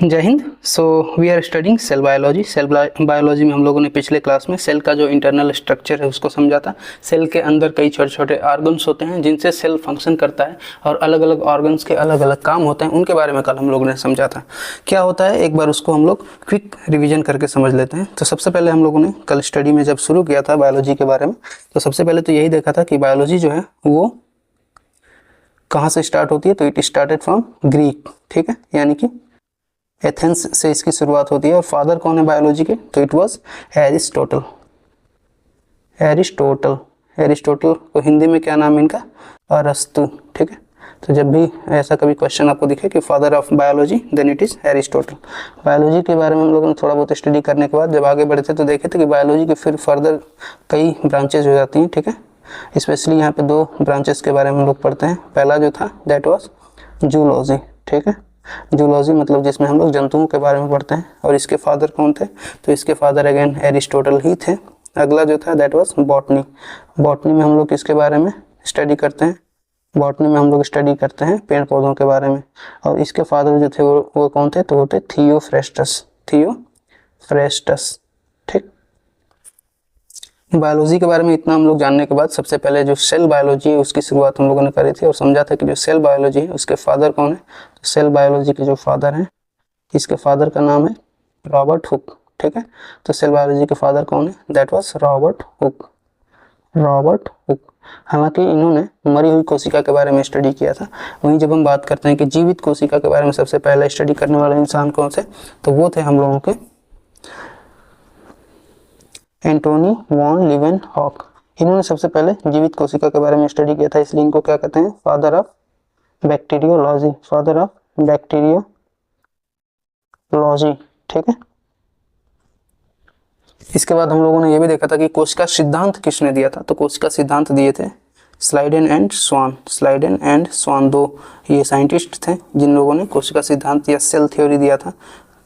जय हिंद। So we are studying cell biology. Cell biology में हम लोगों ने पिछले क्लास में सेल का जो इंटरनल स्ट्रक्चर है उसको समझा था। सेल के अंदर कई छोटे छोटे ऑर्गन्स होते हैं जिनसे सेल फंक्शन करता है और अलग अलग ऑर्गन्स के अलग अलग काम होते हैं, उनके बारे में कल हम लोगों ने समझा था। क्या होता है एक बार उसको हम लोग क्विक रिविजन करके समझ लेते हैं। तो सबसे पहले हम लोगों ने कल स्टडी में जब शुरू किया था बायोलॉजी के बारे में, तो सबसे पहले तो यही देखा था कि बायोलॉजी जो है वो कहाँ से स्टार्ट होती है। तो इट स्टार्टेड फ्रॉम ग्रीक, ठीक है, यानी कि एथेंस से इसकी शुरुआत होती है। और फादर कौन है बायोलॉजी के? तो it was Aristotle. Aristotle Aristotle को हिंदी में क्या नाम है इनका? अरस्तु, ठीक है। तो जब भी ऐसा कभी क्वेश्चन आपको दिखे कि father of biology, then it is Aristotle. Biology के बारे में हम लोगों ने थोड़ा बहुत स्टडी करने के बाद जब आगे बढ़े थे तो देखे थे कि बायोलॉजी के फिर फर्दर कई ब्रांचेज हो जाती हैं, ठीक है। स्पेशली यहाँ पे दो ब्रांचेस के बारे में हम लोग पढ़ते हैं। पहला जो था दैट वाज जूलॉजी, ठीक है। जूलॉजी मतलब जिसमें हम लोग जंतुओं के बारे में पढ़ते हैं। और इसके फादर कौन थे? तो इसके फादर अगेन एरिस्टोटल ही थे। अगला जो था दैट वाज बॉटनी। बॉटनी में हम लोग किसके बारे में स्टडी करते हैं? बॉटनी में हम लोग स्टडी करते हैं पेड़ पौधों के बारे में। और इसके फादर जो थे वो कौन थे? तो वो थे थियोफ्रेस्टस। थियोफ्रेस्टस, ठीक। बायोलॉजी के बारे में इतना हम लोग जानने के बाद सबसे पहले जो सेल बायोलॉजी है उसकी शुरुआत हम लोगों ने करी थी और समझा था कि जो सेल बायोलॉजी है उसके फादर कौन है। तो सेल बायोलॉजी के जो फादर हैं, इसके फादर का नाम है रॉबर्ट हुक, ठीक है। तो सेल बायोलॉजी के फादर कौन है? That was Robert Hooke. Robert Hooke. हालांकि इन्होंने मरी हुई कोशिका के बारे में स्टडी किया था। वहीं जब हम बात करते हैं कि जीवित कोशिका के बारे में सबसे पहले स्टडी करने वाले इंसान कौन से, तो वो थे हम लोगों के एंटोनी वॉन लीवेनहॉक। इन्होंने सबसे पहले जीवित कोशिका के बारे में स्टडी किया था, इसलिए इनको क्या कहते हैं? Father of bacteriology. Father of bacteriology, ठीक है। इसके बाद हम लोगों ने यह भी देखा था कि कोशिका सिद्धांत किसने दिया था। तो कोशिका सिद्धांत दिए थे Schleiden and Schwann. Schleiden and Schwann दो ये साइंटिस्ट थे जिन लोगों ने कोशिका सिद्धांत या सेल थ्योरी दिया था।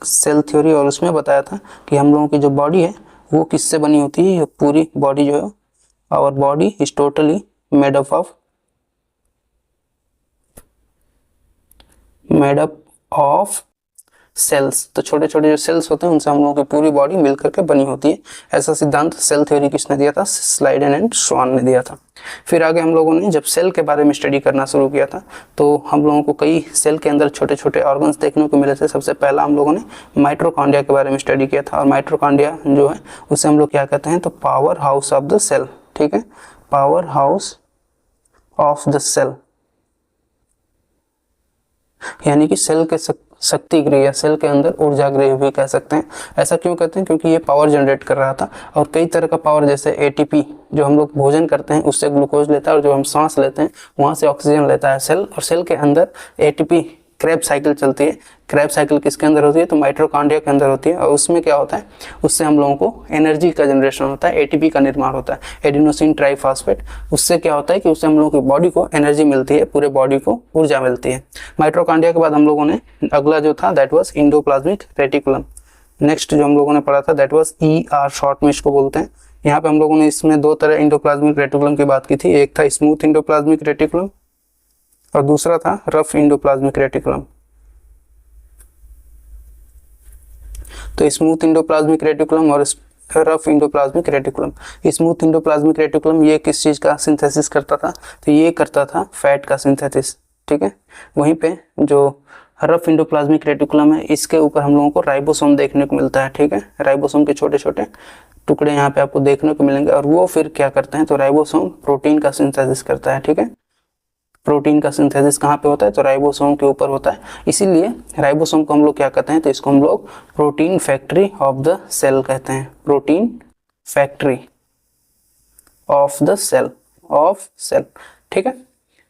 सेल थ्योरी, और उसमें बताया था कि हम लोगों की जो बॉडी है वो किससे बनी होती है। ये पूरी बॉडी जो है, our body is totally made up of cells. तो छोटे छोटे जो सेल्स होते हैं उनसे हम लोगों की पूरी बॉडी मिलकर के बनी होती है। ऐसा सिद्धांत सेल थ्योरी किसने दिया था? स्लाइडेन एंड स्वान ने दिया था। फिर आगे हम लोगों ने जब सेल के बारे में स्टडी करना शुरू किया था तो हम लोगों को कई सेल के अंदर छोटे छोटे ऑर्गन्स देखने को मिले थे। सबसे पहला हम लोगों ने माइट्रोकॉन्ड्रिया के बारे में स्टडी किया था। और माइट्रोकॉन्ड्रिया जो है उसे हम लोग क्या कहते हैं? तो power house of the cell, ठीक है। Power house of the cell, यानी कि सेल के शक्ति गृह या सेल के अंदर ऊर्जा गृह भी कह सकते हैं। ऐसा क्यों कहते हैं? क्योंकि ये पावर जनरेट कर रहा था। और कई तरह का पावर, जैसे एटीपी जो हम लोग भोजन करते हैं उससे ग्लूकोज लेता है, और जो हम सांस लेते हैं वहां से ऑक्सीजन लेता है सेल। और सेल के अंदर एटीपी क्रैब साइकिल चलती है। क्रैब साइकिल किसके अंदर होती है? तो माइट्रोकॉन्ड्रिया के अंदर होती है। और उसमें क्या होता है? उससे हम लोगों को एनर्जी का जनरेशन होता है, एटीपी का निर्माण होता है, एडिनोसिन ट्राइफॉस्फेट। उससे क्या होता है कि उससे हम लोगों की बॉडी को एनर्जी मिलती है, पूरे बॉडी को ऊर्जा मिलती है। माइट्रोकॉन्ड्रिया के बाद हम लोगों ने अगला जो था that was endoplasmic reticulum. Next जो हम लोगों ने पढ़ा था दैट वाज ER, शॉर्ट में इसको बोलते हैं। यहाँ पे हम लोगों ने इसमें दो तरह इंडोप्लाज्मिक रेटिकुलम की बात की थी। एक था स्मूथ इंडोप्लाज्मिक रेटिकुलम और दूसरा था रफ इंडोप्लाज्मिक रेटिकुलम। तो स्मूथ इंडोप्लाज्मिक रेटिकुलम और rough endoplasmic reticulum. Smooth endoplasmic reticulum ये किस चीज का सिंथेसिस करता था? तो ये करता था फैट का सिंथेसिस, ठीक है। वहीं पे जो रफ इंडोप्लाज्मिक रेटिकुलम है इसके ऊपर हम लोगों को राइबोसोम देखने को मिलता है, ठीक है। राइबोसोम के छोटे छोटे टुकड़े यहाँ पे आपको देखने को मिलेंगे। और वो फिर क्या करते हैं? तो राइबोसोम प्रोटीन का सिंथेसिस करता है, ठीक है। प्रोटीन का सिंथेसिस कहाँ पे होता है? तो राइबोसोम के ऊपर होता है। इसीलिए राइबोसोम को हम लोग क्या कहते हैं? तो इसको हम लोग protein factory of the cell कहते हैं। Protein factory of the cell, ठीक है।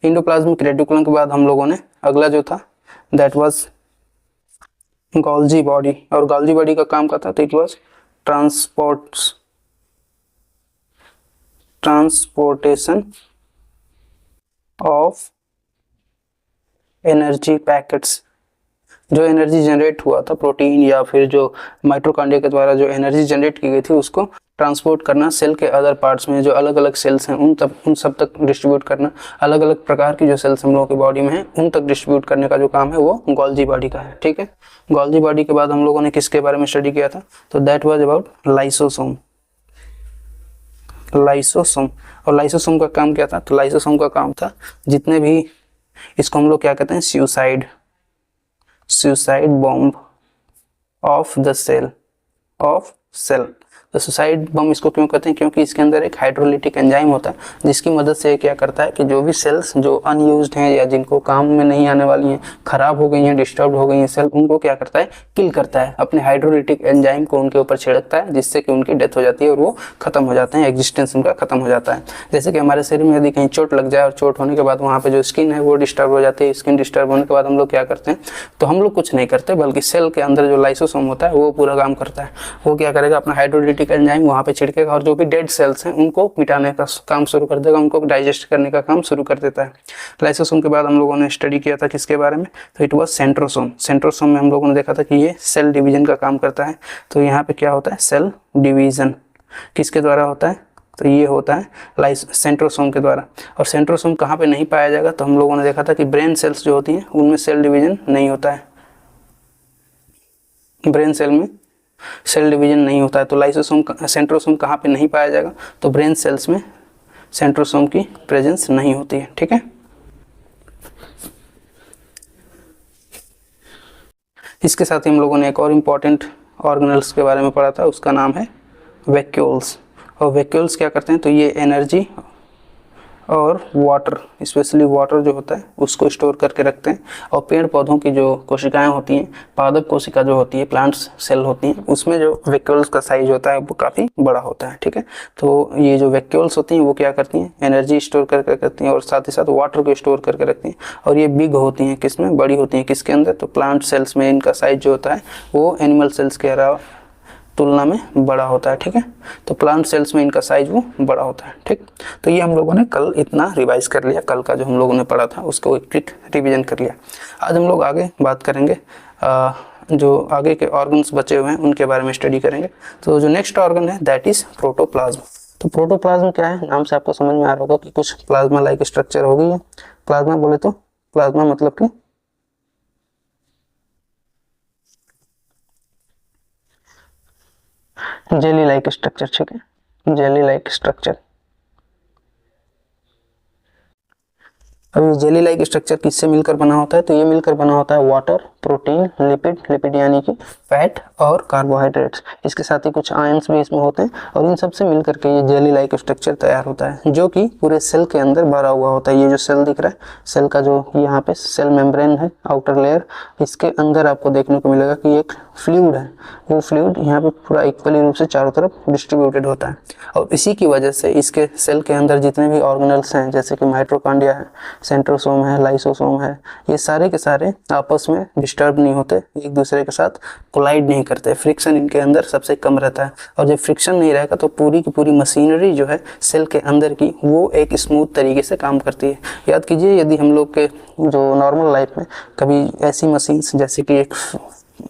इंडोप्लाज्मिक रेटिकुलम के बाद हम लोगों ने अगला जो था दैट वाज गोल्जी बॉडी। और गोल्जी बॉडी का काम क्या था? तो it was transportation of energy packets. जो एनर्जी जनरेट हुआ था प्रोटीन या फिर जो माइटोकॉन्ड्रिया के द्वारा जो एनर्जी जनरेट की गई थी उसको ट्रांसपोर्ट करना सेल के अदर पार्ट्स में, जो अलग अलग सेल्स हैं उन सब तक डिस्ट्रीब्यूट करना, अलग अलग प्रकार की जो सेल्स हम लोगों की बॉडी में है उन तक डिस्ट्रीब्यूट करने का जो काम है वो गोल्जी बॉडी का है। ठीक है, गोल्जी बॉडी के बाद हम लोगों ने किसके बारे में स्टडी किया था, तो that was about lysosome. Lysosome, और लाइसोसोम का काम क्या था, तो लाइसोसोम का काम था जितने भी, इसको हम लोग क्या कहते हैं, suicide bomb of the cell, तो सुसाइड बम इसको क्यों कहते हैं, क्योंकि इसके अंदर एक हाइड्रोलिटिक एंजाइम होता है जिसकी मदद से क्या करता है कि जो भी सेल्स जो अनयूज्ड हैं या जिनको काम में नहीं आने वाली हैं, खराब हो गई हैं, डिस्टर्ब हो गई हैं सेल, उनको क्या करता है, किल करता है, अपने हाइड्रोलिटिक एंजाइम को उनके ऊपर छिड़कता है जिससे कि उनकी डेथ हो जाती है और वो खत्म हो जाते हैं, एग्जिस्टेंस उनका खत्म हो जाता है। जैसे कि हमारे शरीर में यदि कहीं चोट लग जाए और चोट होने के बाद वहाँ पे जो स्किन है वो डिस्टर्ब हो जाती है, स्किन डिस्टर्ब होने के बाद हम लोग क्या करते हैं, तो हम लोग कुछ नहीं करते बल्कि सेल के अंदर जो लाइसोसोम होता है वो पूरा काम करता है। वो क्या करेगा, अपना हाइड्रोलिटिक एंजाइम वहाँ पे छिड़केगा और जो भी डेड सेल्स हैं उनको मिटाने का काम शुरू कर देगा, उनको डाइजेस्ट करने का काम शुरू कर देता है। लाइसोसोम के बाद हम लोगों ने स्टडी किया था किसके बारे में, तो इट वाज सेंट्रोसोम। सेंट्रोसोम में हम लोगों ने देखा था कि ये सेल डिवीजन का काम करता है। तो यहाँ पे क्या होता है, सेल डिवीजन किसके द्वारा होता है, तो ये होता है सेंट्रोसोम के द्वारा। और सेंट्रोसोम कहाँ पे नहीं पाया जाएगा, तो हम लोगों ने देखा था कि ब्रेन सेल्स जो होती हैं उनमें सेल डिवीजन नहीं होता है, ब्रेन सेल में सेल डिवीजन नहीं होता है। तो लाइसोसोम सेंट्रोसोम कहाँ पे नहीं पाया जाएगा, तो ब्रेन सेल्स में सेंट्रोसोम की प्रेजेंस नहीं होती है। ठीक है, इसके साथ ही हम लोगों ने एक और इम्पॉर्टेंट ऑर्गेनल्स के बारे में पढ़ा था, उसका नाम है वैक्यूल्स। और वैक्यूल्स क्या करते हैं, तो ये एनर्जी और वाटर, स्पेशली वाटर जो होता है उसको स्टोर करके रखते हैं। और पेड़ पौधों की जो कोशिकाएं होती हैं, पादप कोशिका जो होती है, प्लांट्स सेल होती हैं, उसमें जो वैक्यूल्स का साइज होता है वो काफ़ी बड़ा होता है। ठीक है, तो ये जो वैक्यूल्स होती हैं वो क्या करती हैं, एनर्जी स्टोर करके रखती हैं और साथ ही साथ वाटर को स्टोर करके रखती हैं। और ये बिग होती हैं, किसमें, बड़ी होती हैं, किसके अंदर, तो प्लांट सेल्स में इनका साइज जो होता है वो एनिमल सेल्स के अलावा तुलना में बड़ा होता है। ठीक है, तो प्लांट सेल्स में इनका साइज वो बड़ा होता है। ठीक, तो ये हम लोगों ने कल इतना रिवाइज कर लिया, कल का जो हम लोगों ने पढ़ा था उसको एक क्विक रिवीजन कर लिया। आज हम लोग आगे बात करेंगे, जो आगे के ऑर्गन्स बचे हुए हैं उनके बारे में स्टडी करेंगे। तो जो नेक्स्ट ऑर्गन है दैट इज प्रोटोप्लाज्म। तो प्रोटोप्लाज्म क्या है, नाम से आपको समझ में आ रहा होगा कि कुछ प्लाज्मा लाइक स्ट्रक्चर हो गई है। प्लाज्मा बोले तो प्लाज्मा मतलब कि जेली लाइक स्ट्रक्चर। ठीक है, जेली लाइक स्ट्रक्चर। अब ये जेली लाइक स्ट्रक्चर किससे मिलकर बना होता है, तो ये मिलकर बना होता है वाटर, प्रोटीन, लिपिड यानी कि फैट और कार्बोहाइड्रेट्स, इसके साथ ही कुछ आयंस भी इसमें होते हैं और इन सब से मिलकर के ये जेली लाइक स्ट्रक्चर तैयार होता है जो कि पूरे सेल के अंदर भरा हुआ होता है। ये जो सेल दिख रहा है, सेल का जो यहाँ पे सेल मेम्ब्रेन है, आउटर लेयर, इसके अंदर आपको देखने को मिलेगा कि एक फ्लूइड है, वो फ्लूइड यहाँ पे पूरा इक्वली रूप से चारों तरफ डिस्ट्रीब्यूटेड होता है। और इसी की वजह से इसके सेल के अंदर जितने भी ऑर्गेनल्स हैं, जैसे कि माइटोकॉन्ड्रिया है, सेंट्रोसोम है, लाइसोसोम है, ये सारे के सारे आपस में डिस्टर्ब नहीं होते, एक दूसरे के साथ कोलाइड नहीं करते, फ्रिक्शन इनके अंदर सबसे कम रहता है। और जब फ्रिक्शन नहीं रहेगा तो पूरी की पूरी मशीनरी जो है सेल के अंदर की वो एक स्मूथ तरीके से काम करती है। याद कीजिए, यदि हम लोग के जो नॉर्मल लाइफ में कभी ऐसी मशीन्स जैसे कि एक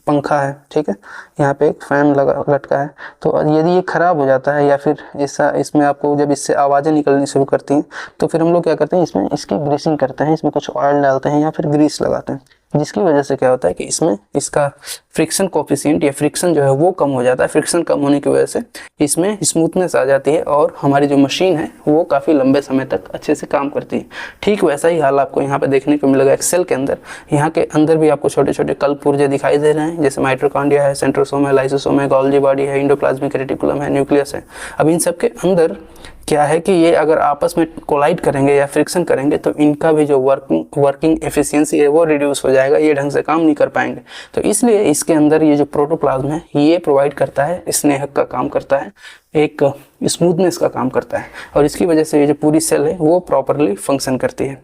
पंखा है, ठीक है, यहाँ पे एक फैन लगा लटका है, तो यदि ये खराब हो जाता है या फिर ऐसा इसमें आपको जब इससे आवाज़ें निकलनी शुरू करती हैं तो फिर हम लोग क्या करते हैं, इसमें इसकी ग्रीसिंग करते हैं, इसमें कुछ ऑयल डालते हैं या फिर ग्रीस लगाते हैं, जिसकी वजह से क्या होता है कि इसमें इसका फ्रिक्शन कोफिशिएंट या फ्रिक्शन जो है वो कम हो जाता है। फ्रिक्शन कम होने की वजह से इसमें स्मूथनेस आ जाती है और हमारी जो मशीन है वो काफ़ी लंबे समय तक अच्छे से काम करती है। ठीक वैसा ही हाल आपको यहाँ पे देखने को मिलेगा एक्सेल के अंदर। यहाँ के अंदर भी आपको छोटे छोटे कल पुर्जे दिखाई दे रहे हैं, जैसे माइटोकॉन्ड्रिया है, सेंट्रोसोम है, लाइसोसोम है, गोल्गी बॉडी है, इंडोप्लाज्मिक रेटिकुलम है, न्यूक्लियस है। अब इन सब के अंदर क्या है कि ये अगर आपस में कोलाइड करेंगे या फ्रिक्शन करेंगे तो इनका भी जो वर्किंग एफिशिएंसी है वो रिड्यूस हो जाएगा, ये ढंग से काम नहीं कर पाएंगे। तो इसलिए इसके अंदर ये जो प्रोटोप्लाज्म है ये प्रोवाइड करता है, स्नेहक का काम करता है, एक स्मूथनेस का काम करता है और इसकी वजह से ये जो पूरी सेल है वो प्रॉपरली फंक्शन करती है।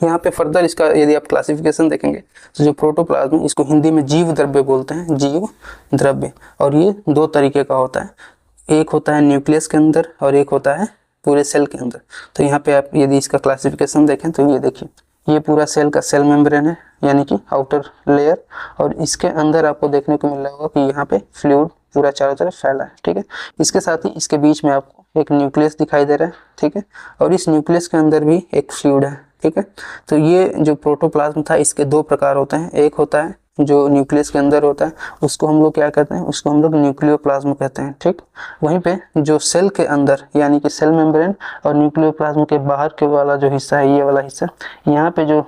यहाँ पे फर्दर इसका यदि आप क्लासिफिकेशन देखेंगे तो जो प्रोटोप्लाज्म इसको हिंदी में जीव द्रव्य बोलते हैं, जीव द्रव्य, और ये दो तरीके का होता है, एक होता है न्यूक्लियस के अंदर और एक होता है पूरे सेल के अंदर। तो यहाँ पे आप यदि इसका क्लासिफिकेशन देखें तो ये देखिए, ये पूरा सेल का सेल मेम्ब्रेन है यानी कि आउटर लेयर, और इसके अंदर आपको देखने को मिल रहा होगा कि यहाँ पे फ्लूइड पूरा चारों तरफ फैला है, ठीक है। इसके साथ ही इसके बीच में आपको एक न्यूक्लियस दिखाई दे रहा है, ठीक है, और इस न्यूक्लियस के अंदर भी एक फ्लूइड है, ठीक है। तो ये जो प्रोटोप्लाज्म था इसके दो प्रकार होते हैं, एक होता है जो न्यूक्लियस के अंदर होता है उसको हम लोग क्या कहते हैं, उसको हम लोग न्यूक्लियोप्लाज्म कहते हैं, ठीक। वहीं पे जो सेल के अंदर यानी कि सेल मेम्ब्रेन और न्यूक्लियोप्लाज्म के बाहर के वाला जो हिस्सा है, ये वाला हिस्सा, यहाँ पे जो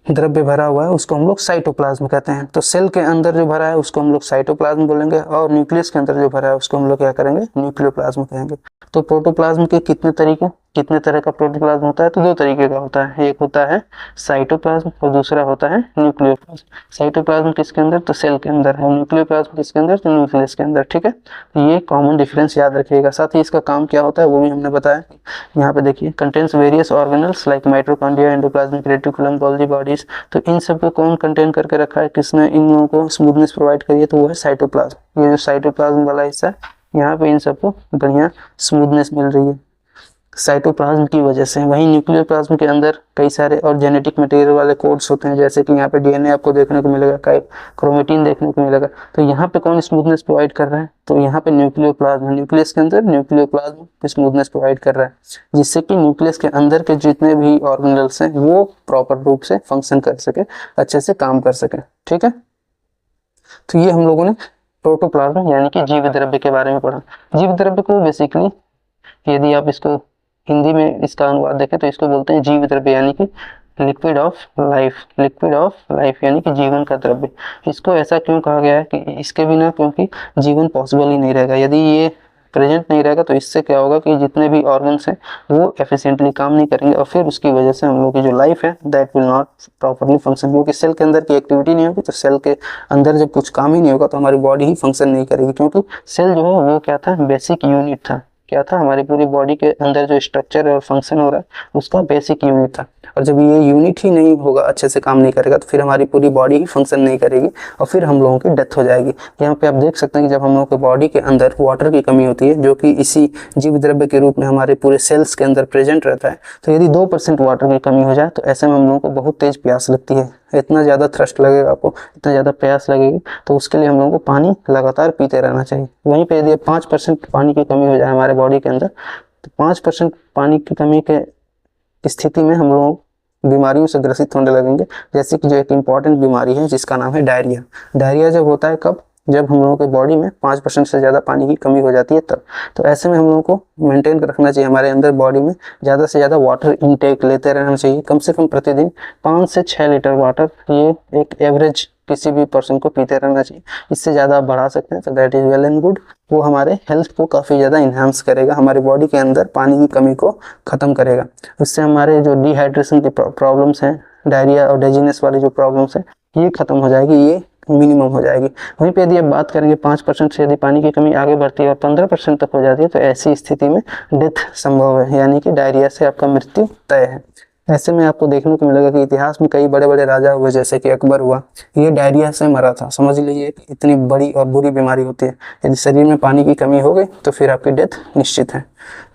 द्रव्य भरा हुआ है उसको हम लोग साइटोप्लाज्म कहते हैं। तो सेल के अंदर जो भरा है उसको हम लोग साइटोप्लाज्म बोलेंगे और न्यूक्लियस के अंदर जो भरा है उसको हम लोग क्या करेंगे, न्यूक्लियोप्लाज्म कहेंगे। तो प्रोटोप्लाज्म के कितने तरह का प्रोटोप्लाज्म होता है, तो दो तरीके का होता है, एक होता है साइटोप्लाज्म और दूसरा होता है न्यूक्लियोप्लाज्म। साइटोप्लाज्म किसके अंदर, तो सेल के अंदर है, न्यूक्लियोप्लाज्म किसके अंदर, तो न्यूक्लियस के अंदर, ठीक है। तो ये कॉमन डिफरेंस याद रखिएगा। साथ ही इसका काम क्या होता है वो भी हमने बताया। यहाँ पे देखिए, contains various organelles like mitochondria, endoplasmic reticulum, Golgi bodies. तो इन सब को कौन कंटेन करके रखा है, किसने इन लोगों को स्मूथनेस प्रोवाइड करी है, तो वो है साइटोप्लाज्म। ये जो साइटोप्लाज्म वाला हिस्सा है यहाँ पे इन सबको बढ़िया स्मूथनेस मिल रही है साइटोप्लाज्म की वजह से। वहीं न्यूक्लियोप्लाज्म के अंदर कई सारे और जेनेटिक मटेरियल वाले कोड्स होते हैं, जैसे कि यहाँ पे डीएनए आपको देखने को मिलेगा, कई क्रोमेटिन देखने को मिलेगा। तो यहाँ पे कौन स्मूथनेस प्रोवाइड कर रहा है, तो यहाँ पे न्यूक्लियोप्लाज्म, न्यूक्लियस के अंदर न्यूक्लियोप्लाज्म स्मूथनेस प्रोवाइड कर रहा है, जिससे कि न्यूक्लियस के अंदर के जितने भी ऑर्गेनल्स हैं वो प्रॉपर रूप से फंक्शन कर सके, अच्छे से काम कर सके, ठीक है। तो ये हम लोगों ने प्रोटोप्लाज्म यानी कि जीव द्रव्य के बारे में पढ़ा। जीव द्रव्य को बेसिकली यदि आप इसको हिंदी में इसका अनुवाद देखें तो इसको बोलते हैं जीव द्रव्य यानी कि liquid of life, liquid of life यानी कि जीवन का द्रव्य। इसको ऐसा क्यों कहा गया है कि इसके बिना क्योंकि जीवन पॉसिबल ही नहीं रहेगा। यदि ये प्रेजेंट नहीं रहेगा तो इससे क्या होगा कि जितने भी ऑर्गन्स हैं वो एफिशिएंटली काम नहीं करेंगे और फिर उसकी वजह से हम लोग की जो लाइफ है that will not properly function. क्योंकि सेल के अंदर की एक्टिविटी नहीं होगी तो सेल के अंदर जब कुछ काम ही नहीं होगा तो हमारी बॉडी ही फंक्शन नहीं करेगी। क्योंकि सेल जो है वो क्या था, बेसिक यूनिट था, क्या था, हमारी पूरी बॉडी के अंदर जो स्ट्रक्चर और फंक्शन हो रहा है उसका बेसिक यूनिट था। और जब ये यूनिट ही नहीं होगा, अच्छे से काम नहीं करेगा, तो फिर हमारी पूरी बॉडी ही फंक्शन नहीं करेगी और फिर हम लोगों की डेथ हो जाएगी। यहाँ पे आप देख सकते हैं कि जब हम लोगों के बॉडी के अंदर वाटर की कमी होती है, जो कि इसी जीव द्रव्य के रूप में हमारे पूरे सेल्स के अंदर प्रेजेंट रहता है, तो यदि 2% वाटर की कमी हो जाए तो ऐसे में हम लोगों को बहुत तेज प्यास लगती है, इतना ज़्यादा थ्रस्ट लगेगा आपको, इतना ज़्यादा प्यास लगेगी। तो उसके लिए हम लोगों को पानी लगातार पीते रहना चाहिए। वहीं पे यदि 5% पानी की कमी हो जाए हमारे बॉडी के अंदर, तो 5% पानी की कमी के स्थिति में हम लोग बीमारियों से ग्रसित होने लगेंगे। जैसे कि जो एक इम्पॉर्टेंट बीमारी है जिसका नाम है डायरिया। डायरिया जब होता है कब, जब हम लोगों के बॉडी में 5% से ज़्यादा पानी की कमी हो जाती है तब। तो ऐसे में हम लोगों को मेंटेन रखना चाहिए, हमारे अंदर बॉडी में ज़्यादा से ज़्यादा वाटर इनटेक लेते रहना चाहिए। कम से कम प्रतिदिन 5 से 6 लीटर वाटर, ये एक एवरेज किसी भी पर्सन को पीते रहना चाहिए। इससे ज़्यादा आप बढ़ा सकते हैं तो that is well and good. वो हमारे हेल्थ को काफ़ी ज़्यादा इन्हांस करेगा, हमारी बॉडी के अंदर पानी की कमी को ख़त्म करेगा। इससे हमारे जो डिहाइड्रेशन की प्रॉब्लम्स हैं, डायरिया और डेजीनेस वाली जो प्रॉब्लम्स हैं, ये ख़त्म हो जाएगी, ये मिनिमम हो जाएगी। वहीं पे यदि आप बात करेंगे 5% से यदि पानी की कमी आगे बढ़ती है और 15% तक हो जाती है तो ऐसी स्थिति में डेथ संभव है, यानी कि डायरिया से आपका मृत्यु तय है। ऐसे में आपको देखने को मिलेगा कि इतिहास में कई बड़े बड़े राजा हुए, जैसे कि अकबर हुआ, ये डायरिया से मरा था। समझ लीजिए इतनी बड़ी और बुरी बीमारी होती है, यदि शरीर में पानी की कमी हो गई तो फिर आपकी डेथ निश्चित है।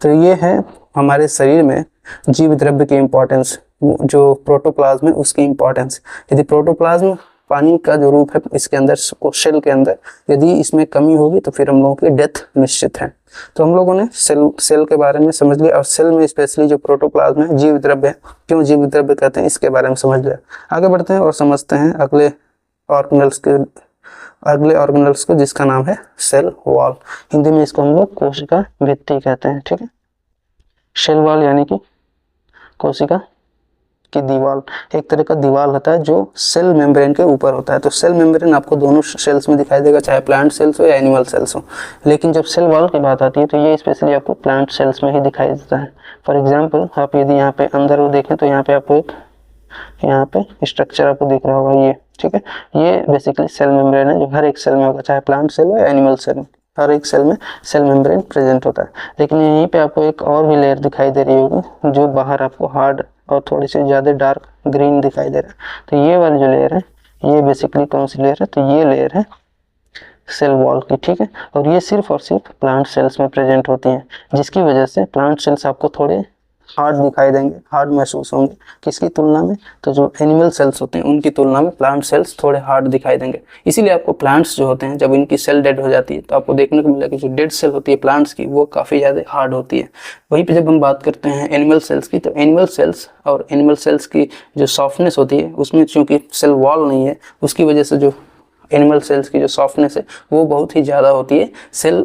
तो ये है हमारे शरीर में जीव द्रव्य की इम्पोर्टेंस, जो प्रोटोप्लाज्म है उसकी इम्पोर्टेंस। यदि प्रोटोप्लाज्म पानी का जो रूप है इसके अंदर, सेल के अंदर, यदि इसमें कमी होगी तो फिर हम लोगों की डेथ निश्चित है। तो हम लोगों ने सेल के बारे में समझ लिया और सेल में स्पेशली जो प्रोटोप्लाज्म है, जीव द्रव्य है, क्यों जीव द्रव्य कहते हैं इसके बारे में समझ लिया। आगे बढ़ते हैं और समझते हैं अगले ऑर्गेनल्स को जिसका नाम है सेल वॉल। हिंदी में इसको हम लोग कोशिका भित्ति कहते हैं, ठीक है। सेल वॉल यानी कि कोशिका की दीवार, एक तरह का दीवार होता है जो सेल मेम्ब्रेन के ऊपर होता है। तो सेल मेम्ब्रेन आपको दोनों सेल्स में दिखाई देगा, चाहे प्लांट सेल्स हो या एनिमल सेल्स हो। लेकिन जब सेल वॉल की बात आती है तो ये स्पेशली आपको प्लांट सेल्स में ही दिखाई देता है। फॉर एग्जांपल आप यदि यहाँ पे अंदर वो देखें तो यहाँ पे आपको एक यहाँ पे स्ट्रक्चर आपको दिख रहा होगा, ये ठीक है, ये बेसिकली सेल मेम्ब्रेन है जो हर एक सेल में होगा, चाहे प्लांट सेल हो या एनिमल सेल हो, हर एक सेल में सेल मेम्ब्रेन प्रेजेंट होता है। लेकिन यहीं पे आपको एक और भी लेयर दिखाई दे रही होगी जो बाहर आपको हार्ड और थोड़ी सी ज़्यादा डार्क ग्रीन दिखाई दे रहा है। तो ये वाली जो लेयर है ये बेसिकली कौन सी लेयर है, तो ये लेयर है सेल वॉल की, ठीक है। और ये सिर्फ और सिर्फ प्लांट सेल्स में प्रेजेंट होती हैं, जिसकी वजह से प्लांट सेल्स आपको थोड़े हार्ड दिखाई देंगे, हार्ड महसूस होंगे। किसकी तुलना में? तो जो एनिमल सेल्स होते हैं उनकी तुलना में प्लांट सेल्स थोड़े हार्ड दिखाई देंगे। इसीलिए आपको प्लांट्स जो होते हैं जब इनकी सेल डेड हो जाती है तो आपको देखने को मिलेगा कि जो डेड सेल होती है प्लांट्स की वो काफ़ी ज़्यादा हार्ड होती है। वहीं पे जब हम बात करते हैं एनिमल सेल्स की, तो एनिमल सेल्स और एनिमल सेल्स की जो सॉफ्टनेस होती है उसमें चूँकि सेल वॉल नहीं है, उसकी वजह से जो एनिमल सेल्स की जो सॉफ्टनेस है वो बहुत ही ज़्यादा होती है सेल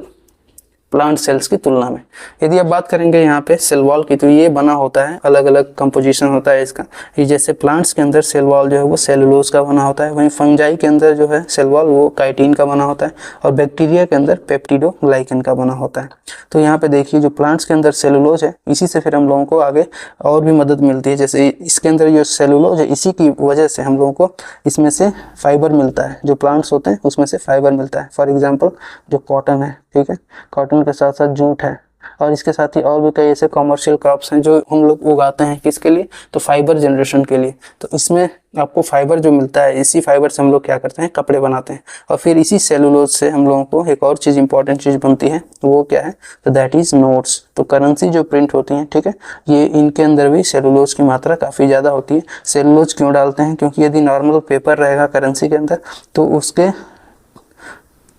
प्लांट सेल्स की तुलना में। यदि आप बात करेंगे यहाँ पे सेल वॉल की, तो ये बना होता है, अलग अलग कंपोजिशन होता है इसका। ये जैसे प्लांट्स के अंदर सेल वॉल जो है वो सेलुलोज का बना होता है, वहीं फंजाई के अंदर जो है सेल वॉल वो काइटिन का बना होता है, और बैक्टीरिया के अंदर पेप्टिडोग्लाइकन का बना होता है। तो यहाँ पे देखिए जो प्लांट्स के अंदर सेलुलोज है, इसी से फिर हम लोगों को आगे और भी मदद मिलती है। जैसे इसके अंदर जो सेलुलोज है, इसी की वजह से हम लोगों को इसमें से फाइबर मिलता है। जो प्लांट्स होते हैं उसमें से फाइबर मिलता है। फॉर एग्जाम्पल जो कॉटन है, ठीक है, कॉटन के साथ साथ जूट है, और इसके साथ ही और भी कई ऐसे कॉमर्शियल क्रॉप्स हैं जो हम लोग उगाते हैं। किसके लिए? तो फाइबर जनरेशन के लिए। तो इसमें आपको फाइबर जो मिलता है, इसी फाइबर से हम लोग क्या करते हैं? कपड़े बनाते हैं। और फिर इसी सेलुलोज से हम लोगों को एक और चीज़, इंपॉर्टेंट चीज़ बनती है, तो वो क्या है? तो दैट इज़ नोट्स। तो करेंसी जो प्रिंट होती हैं, ठीक है, ये इनके अंदर भी सेलुलोज की मात्रा काफ़ी ज़्यादा होती है। सेलुलोज क्यों डालते हैं? क्योंकि यदि नॉर्मल पेपर रहेगा करेंसी के अंदर तो उसके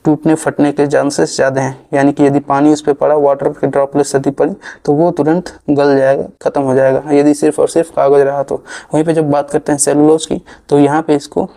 टूटने फटने के चांसेस ज़्यादा हैं। यानी कि यदि पानी उस पर पड़ा, वाटर के ड्रॉपलेट्स यदि पड़ी, तो वो तुरंत गल जाएगा, ख़त्म हो जाएगा, यदि सिर्फ और सिर्फ कागज़ रहा तो। वहीं पे जब बात करते हैं सेलुलोज की, तो यहाँ पे इसको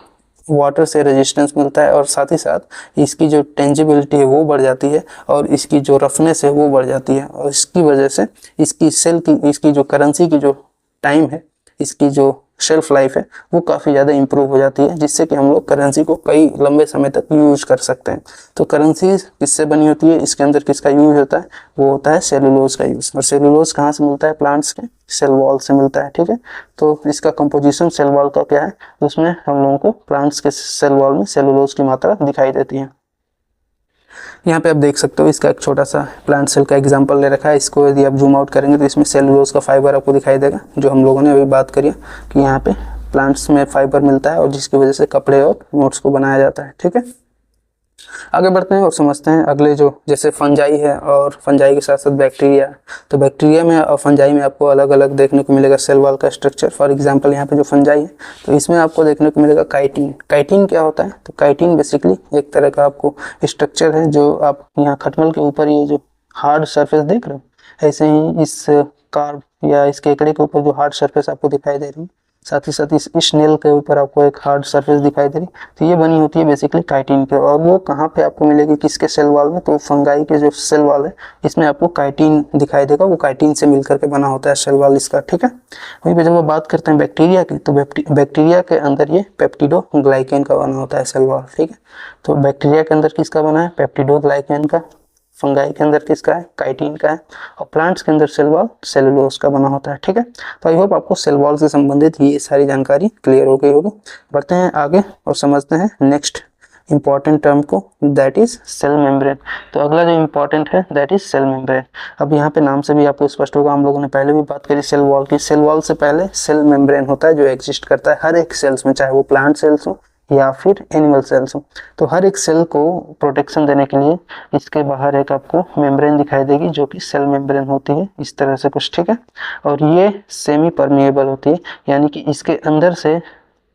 वाटर से रेजिस्टेंस मिलता है, और साथ ही साथ इसकी जो टेंजिबिलिटी है वो बढ़ जाती है, और इसकी जो रफनेस है वो बढ़ जाती है। और इसकी वजह से इसकी सेल की, इसकी जो करेंसी की जो टाइम है, इसकी जो शेल्फ लाइफ है, वो काफ़ी ज़्यादा इंप्रूव हो जाती है, जिससे कि हम लोग करेंसी को कई लंबे समय तक यूज कर सकते हैं। तो करेंसी किससे बनी होती है? इसके अंदर किसका यूज होता है? वो होता है सेलुलोज का यूज। और सेलुलोज कहाँ से मिलता है? प्लांट्स के सेल वॉल से मिलता है, ठीक है। तो इसका कंपोजिशन सेल वॉल का क्या है? उसमें हम लोगों को प्लांट्स के सेल वॉल में सेलुलोज की मात्रा दिखाई देती है। यहाँ पे आप देख सकते हो, इसका एक छोटा सा प्लांट सेल का एग्जांपल ले रखा है। इसको यदि आप जूम आउट करेंगे तो इसमें सेलुलोज का फाइबर आपको दिखाई देगा, जो हम लोगों ने अभी बात करी कि यहाँ पे प्लांट्स में फाइबर मिलता है, और जिसकी वजह से कपड़े और नोट्स को बनाया जाता है, ठीक है। आगे बढ़ते हैं और समझते हैं अगले, जो जैसे फंजाई है और फंजाई के साथ साथ बैक्टीरिया। तो बैक्टीरिया में और फंजाई में आपको अलग अलग देखने को मिलेगा सेल वॉल का स्ट्रक्चर। फॉर एग्जांपल यहाँ पे जो फंजाई है, तो इसमें आपको देखने को मिलेगा काइटिन। काइटिन क्या होता है? तो काइटिन बेसिकली एक तरह का आपको स्ट्रक्चर है, जो आप यहाँ खटमल के ऊपर ये जो हार्ड सरफेस देख रहे हो, ऐसे ही इस कार्ब या इस केकड़े के ऊपर जो हार्ड सरफेस आपको दिखाई दे रही है, साथ ही साथ इस स्नेल के ऊपर आपको एक हार्ड सरफेस दिखाई दे रही, तो ये बनी होती है बेसिकली काइटिन के। और वो कहाँ पे आपको मिलेगी? किसके सेल वॉल में? तो फंगाई के जो सेल वॉल है, इसमें आपको काइटिन दिखाई देगा। वो काइटिन से मिलकर के बना होता है सेल वॉल इसका, ठीक है। वहीं पे जब वो बात करते हैं बैक्टीरिया की, तो बैक्टीरिया के अंदर ये पेप्टिडोग्लाइकन का बना होता है सेल वॉल, ठीक है। तो बैक्टीरिया के अंदर किसका बना है? पेप्टिडोग्लाइकन का। फंगाई के अंदर किसका है? काइटिन का है। और प्लांट्स के अंदर सेल वॉल सेलुलोज का बना होता है, ठीक है। तो आई होप आपको सेल वॉल से संबंधित ये सारी जानकारी क्लियर हो गई होगी। बढ़ते हैं आगे और समझते हैं नेक्स्ट इंपॉर्टेंट टर्म को, दैट इज सेल मेम्ब्रेन। तो अगला जो इंपॉर्टेंट है दैट इज सेल मेम्ब्रेन। अब यहाँ पे नाम से भी आपको स्पष्ट होगा, हम लोगों ने पहले भी बात करी सेल वॉल की। सेल वॉल से पहले सेल मेम्ब्रेन होता है, जो एग्जिस्ट करता है हर एक सेल्स में, चाहे वो प्लांट सेल्स हो या फिर एनिमल सेल्स हो। तो हर एक सेल को प्रोटेक्शन देने के लिए इसके बाहर एक आपको मेम्ब्रेन दिखाई देगी, जो कि सेल मेम्ब्रेन होती है, इस तरह से कुछ, ठीक है। और ये सेमी परमिएबल होती है, यानी कि इसके अंदर से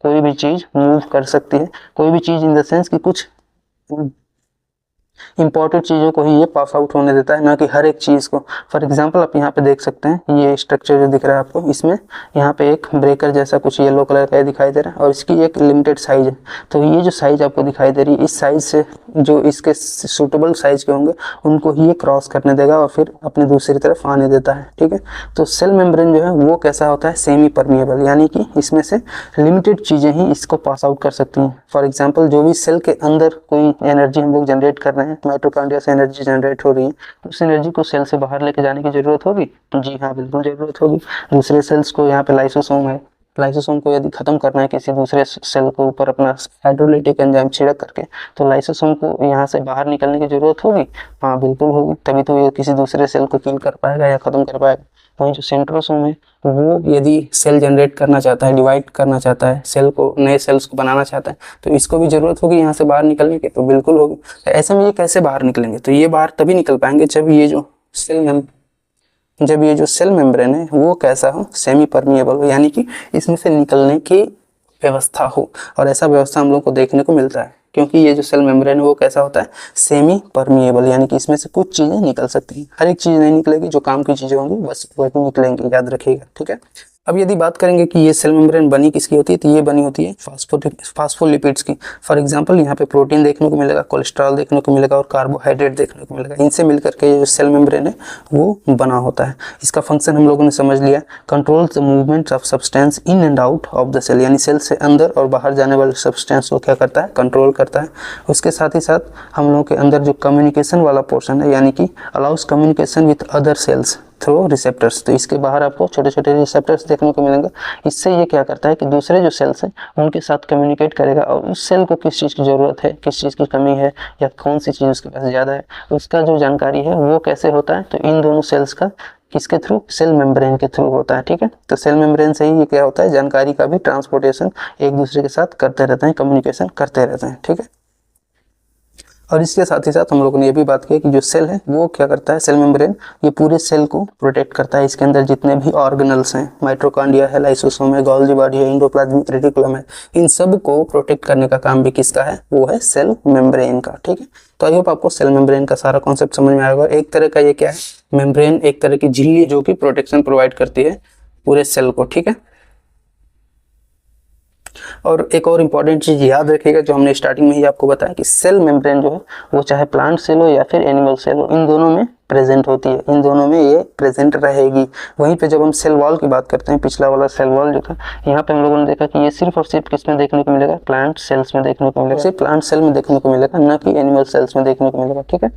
कोई भी चीज़ मूव कर सकती है। कोई भी चीज़ इन द सेंस कि कुछ इंपॉर्टेंट चीज़ों को ही ये पास आउट होने देता है, ना कि हर एक चीज़ को। फॉर एग्जांपल आप यहाँ पे देख सकते हैं, ये स्ट्रक्चर जो दिख रहा है आपको, इसमें यहाँ पे एक ब्रेकर जैसा कुछ येलो कलर का दिखाई दे रहा है, और इसकी एक लिमिटेड साइज है। तो ये जो साइज आपको दिखाई दे रही है, इस साइज से जो इसके सूटेबल साइज के होंगे उनको ही ये क्रॉस करने देगा और फिर अपने दूसरी तरफ आने देता है, ठीक है। तो सेल मेम्ब्रेन जो है वो कैसा होता है? सेमी परमिएबल, यानी कि इसमें से लिमिटेड चीज़ें ही इसको पास आउट कर सकती हैं। फॉर एग्जाम्पल जो भी सेल के अंदर कोई एनर्जी हम लोग जनरेट कर रहे हैं, माइटोकॉन्ड्रिया से एनर्जी जनरेट हो रही है, तो उस एनर्जी को सेल से बाहर लेके जाने की जरूरत होगी? जी हाँ, बिल्कुल जरूरत होगी। दूसरे सेल्स को, यहाँ पे लाइसोसोम है, लाइसोसोम को यदि खत्म करना है किसी दूसरे सेल को ऊपर अपना हाइड्रोलाइटिक एंजाइम छिड़क करके, तो लाइसोसोम को यहाँ से बाहर निकलने की जरूरत होगी? हाँ बिल्कुल होगी, तभी तो ये किसी दूसरे सेल को किल कर पाएगा या खत्म कर पाएगा। वहीं जो सेंट्रोसोम है, वो यदि सेल जनरेट करना चाहता है, डिवाइड करना चाहता है, सेल को, नए सेल्स को बनाना चाहता है, तो इसको भी जरूरत होगी यहाँ से बाहर निकलने की, तो बिल्कुल होगी। ऐसे में ये कैसे बाहर निकलेंगे? तो ये बाहर तभी निकल पाएंगे जब ये जो जब ये जो सेल मेम्ब्रेन है वो कैसा हो, सेमी परमिएबल हो, यानी कि इसमें से निकलने की व्यवस्था हो। और ऐसा व्यवस्था हम लोग को देखने को मिलता है क्योंकि ये जो सेल मेम्ब्रेन है वो कैसा होता है, सेमी परमिएबल, यानी कि इसमें से कुछ चीजें निकल सकती हैं। हर एक चीज नहीं निकलेगी, जो काम की चीजें होंगी बस वही निकलेंगी, याद रखिएगा, ठीक है। अब यदि बात करेंगे कि ये सेल मेम्ब्रेन बनी किसकी होती है, तो ये बनी होती है फास्फोलिपिड्स की। फॉर एग्जांपल यहाँ पे प्रोटीन देखने को मिलेगा, कोलेस्ट्रॉल देखने को मिलेगा और कार्बोहाइड्रेट देखने को मिलेगा। इनसे मिलकर के ये जो सेल मेम्ब्रेन है वो बना होता है। इसका फंक्शन हम लोगों ने समझ लिया, control the movement of substance in and out of the cell, यानी सेल से अंदर और बाहर जाने वाले सब्सटेंस को क्या करता है, कंट्रोल करता है। उसके साथ ही साथ हम लोगों के अंदर जो कम्युनिकेशन वाला पोर्शन है, यानी कि allow us communication with other sales through receptors, तो इसके बाहर आपको छोटे छोटे रिसेप्टर्स देखने को मिलेंगे। इससे ये क्या करता है कि दूसरे जो सेल्स हैं उनके साथ कम्युनिकेट करेगा और उस सेल को किस चीज़ की ज़रूरत है, किस चीज़ की कमी है या कौन सी चीज़ उसके पास ज़्यादा है, उसका जो जानकारी है वो कैसे होता है, तो इन दोनों सेल्स का किसके थ्रू, सेल मेम्ब्रेन के थ्रू होता है, ठीक है। तो सेल मेम्ब्रेन से ही ये क्या होता है, जानकारी का भी ट्रांसपोर्टेशन एक दूसरे के साथ करते रहते हैं, कम्युनिकेशन करते रहते हैं, ठीक है। और इसके साथ ही साथ हम लोगों ने ये भी बात की कि जो सेल है वो क्या करता है, सेल मेम्ब्रेन ये पूरे सेल को प्रोटेक्ट करता है। इसके अंदर जितने भी ऑर्गेनल्स हैं, माइटोकॉन्ड्रिया है, लाइसोसोम है, गोल्गी बॉडी है, एंडोप्लाज्मिक रेटिकुलम है, इन सब को प्रोटेक्ट करने का काम भी किसका है, वो है सेल मेम्ब्रेन का, ठीक है। तो आई होप आपको सेल मेम्ब्रेन का सारा कॉन्सेप्ट समझ में आएगा। एक तरह का ये क्या है, मेम्ब्रेन एक तरह की झिल्ली जो कि प्रोटेक्शन प्रोवाइड करती है पूरे सेल को, ठीक है। और एक और इम्पॉर्टेंट चीज याद रखिएगा जो हमने स्टार्टिंग में ही आपको बताया कि सेल मेम्ब्रेन जो है वो चाहे प्लांट सेल हो या फिर एनिमल सेल हो, इन दोनों में प्रेजेंट होती है, इन दोनों में ये प्रेजेंट रहेगी। वहीं पे जब हम सेल वॉल की बात करते हैं, पिछला वाला सेल वॉल जो था, यहाँ पे हम लोगों ने देखा कि ये सिर्फ और सिर्फ किस में देखने को मिलेगा, प्लांट सेल्स में देखने को मिलेगा, सिर्फ प्लांट सेल में देखने को मिलेगा, न कि एनिमल सेल्स में देखने को मिलेगा, ठीक है।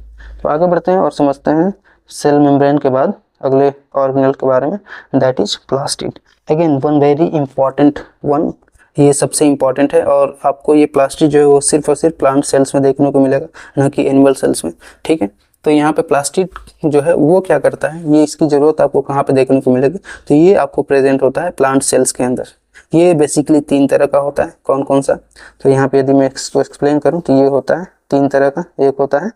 तो आगे बढ़ते हैं और समझते हैं सेल मेम्ब्रेन के बाद अगले ऑर्गेनल के बारे में, that is plastid. Again one very important one, ये सबसे इंपॉर्टेंट है और आपको ये प्लास्टिड जो है वो सिर्फ और सिर्फ प्लांट सेल्स में देखने को मिलेगा, ना कि एनिमल सेल्स में, ठीक है। तो यहाँ पे प्लास्टिड जो है वो क्या करता है, ये इसकी जरूरत आपको कहाँ पे देखने को मिलेगी, तो ये आपको प्रेजेंट होता है प्लांट सेल्स के अंदर। ये बेसिकली 3 तरह का होता है, कौन कौन सा, तो यहाँ पे यदि मैं इसको एक्सप्लेन करूँ तो ये होता है 3 तरह का, एक होता है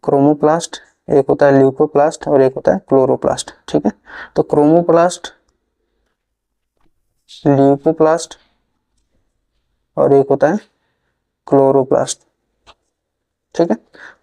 क्रोमोप्लास्ट, एक होता है ल्यूकोप्लास्ट और एक होता है क्लोरोप्लास्ट, ठीक है। तो क्रोमोप्लास्ट, ल्यूकोप्लास्ट और एक होता है क्लोरोप्लास्ट, ठीक है।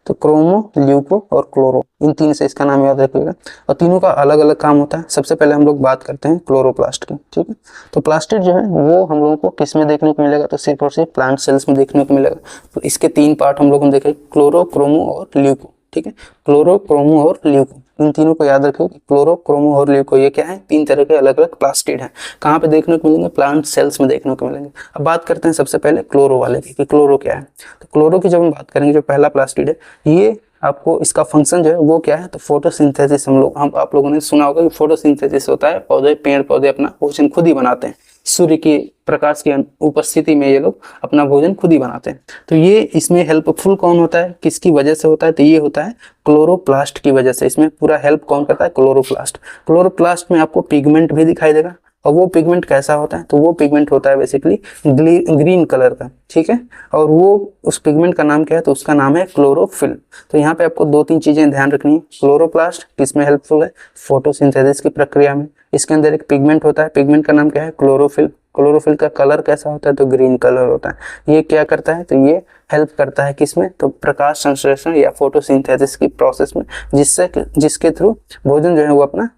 तो क्रोमो, ल्यूको और क्लोरो, इन 3 से इसका नाम याद रखिएगा और तीनों का अलग अलग काम होता है। सबसे पहले हम लोग बात करते हैं क्लोरोप्लास्ट की, ठीक है। तो प्लास्टिड जो है वो हम लोगों को किस में देखने को मिलेगा, तो सिर्फ और सिर्फ प्लांट सेल्स में देखने को मिलेगा। तो इसके 3 पार्ट हम लोग देखें, क्लोरो, क्रोमो और ल्यूको, ठीक है। क्लोरो, क्रोमो और ल्यूको, इन तीनों को याद रखिए। क्लोरो, क्रोमो और ल्यूको ये क्या है, 3 तरह के अलग अलग प्लास्टिड हैं। कहाँ पे देखने को मिलेंगे, प्लांट सेल्स में देखने को मिलेंगे। अब बात करते हैं सबसे पहले क्लोरो वाले की, कि क्लोरो क्या है। तो क्लोरो की जब हम बात करेंगे, जो पहला प्लास्टिड है, ये आपको इसका फंक्शन जो है वो क्या है, तो फोटोसिंथेसिस। हम आप लोगों ने सुना होगा कि फोटोसिंथेसिस होता है, पौधे, पेड़ पौधे अपना भोजन खुद ही बनाते हैं, सूर्य की प्रकाश की उपस्थिति में ये लोग अपना भोजन खुद ही बनाते हैं। तो ये इसमें हेल्पफुल कौन होता है, किसकी वजह से होता है, तो ये होता है क्लोरोप्लास्ट की वजह से। इसमें पूरा हेल्प कौन करता है, क्लोरोप्लास्ट। क्लोरोप्लास्ट में आपको पिगमेंट भी दिखाई देगा, और वो पिगमेंट कैसा होता है, तो वो पिगमेंट होता है बेसिकली ग्रीन कलर का, ठीक है। और वो उस पिगमेंट का नाम क्या है, तो उसका नाम है क्लोरोफिल। तो यहाँ पे आपको 2-3 चीजें ध्यान रखनी है। क्लोरोप्लास्ट किसमें हेल्पफुल है, फोटोसिंथेसिस की प्रक्रिया में। इसके अंदर एक पिगमेंट होता है, पिगमेंट का नाम क्या है, क्लोरोफिल। क्लोरोफिल का कलर कैसा होता है, तो ग्रीन कलर होता है। ये क्या करता है, तो ये हेल्प करता है किसमें, तो प्रकाश संश्लेषण या फोटोसिंथेसिस की प्रोसेस में, जिसके थ्रू भोजन जो है वो अपना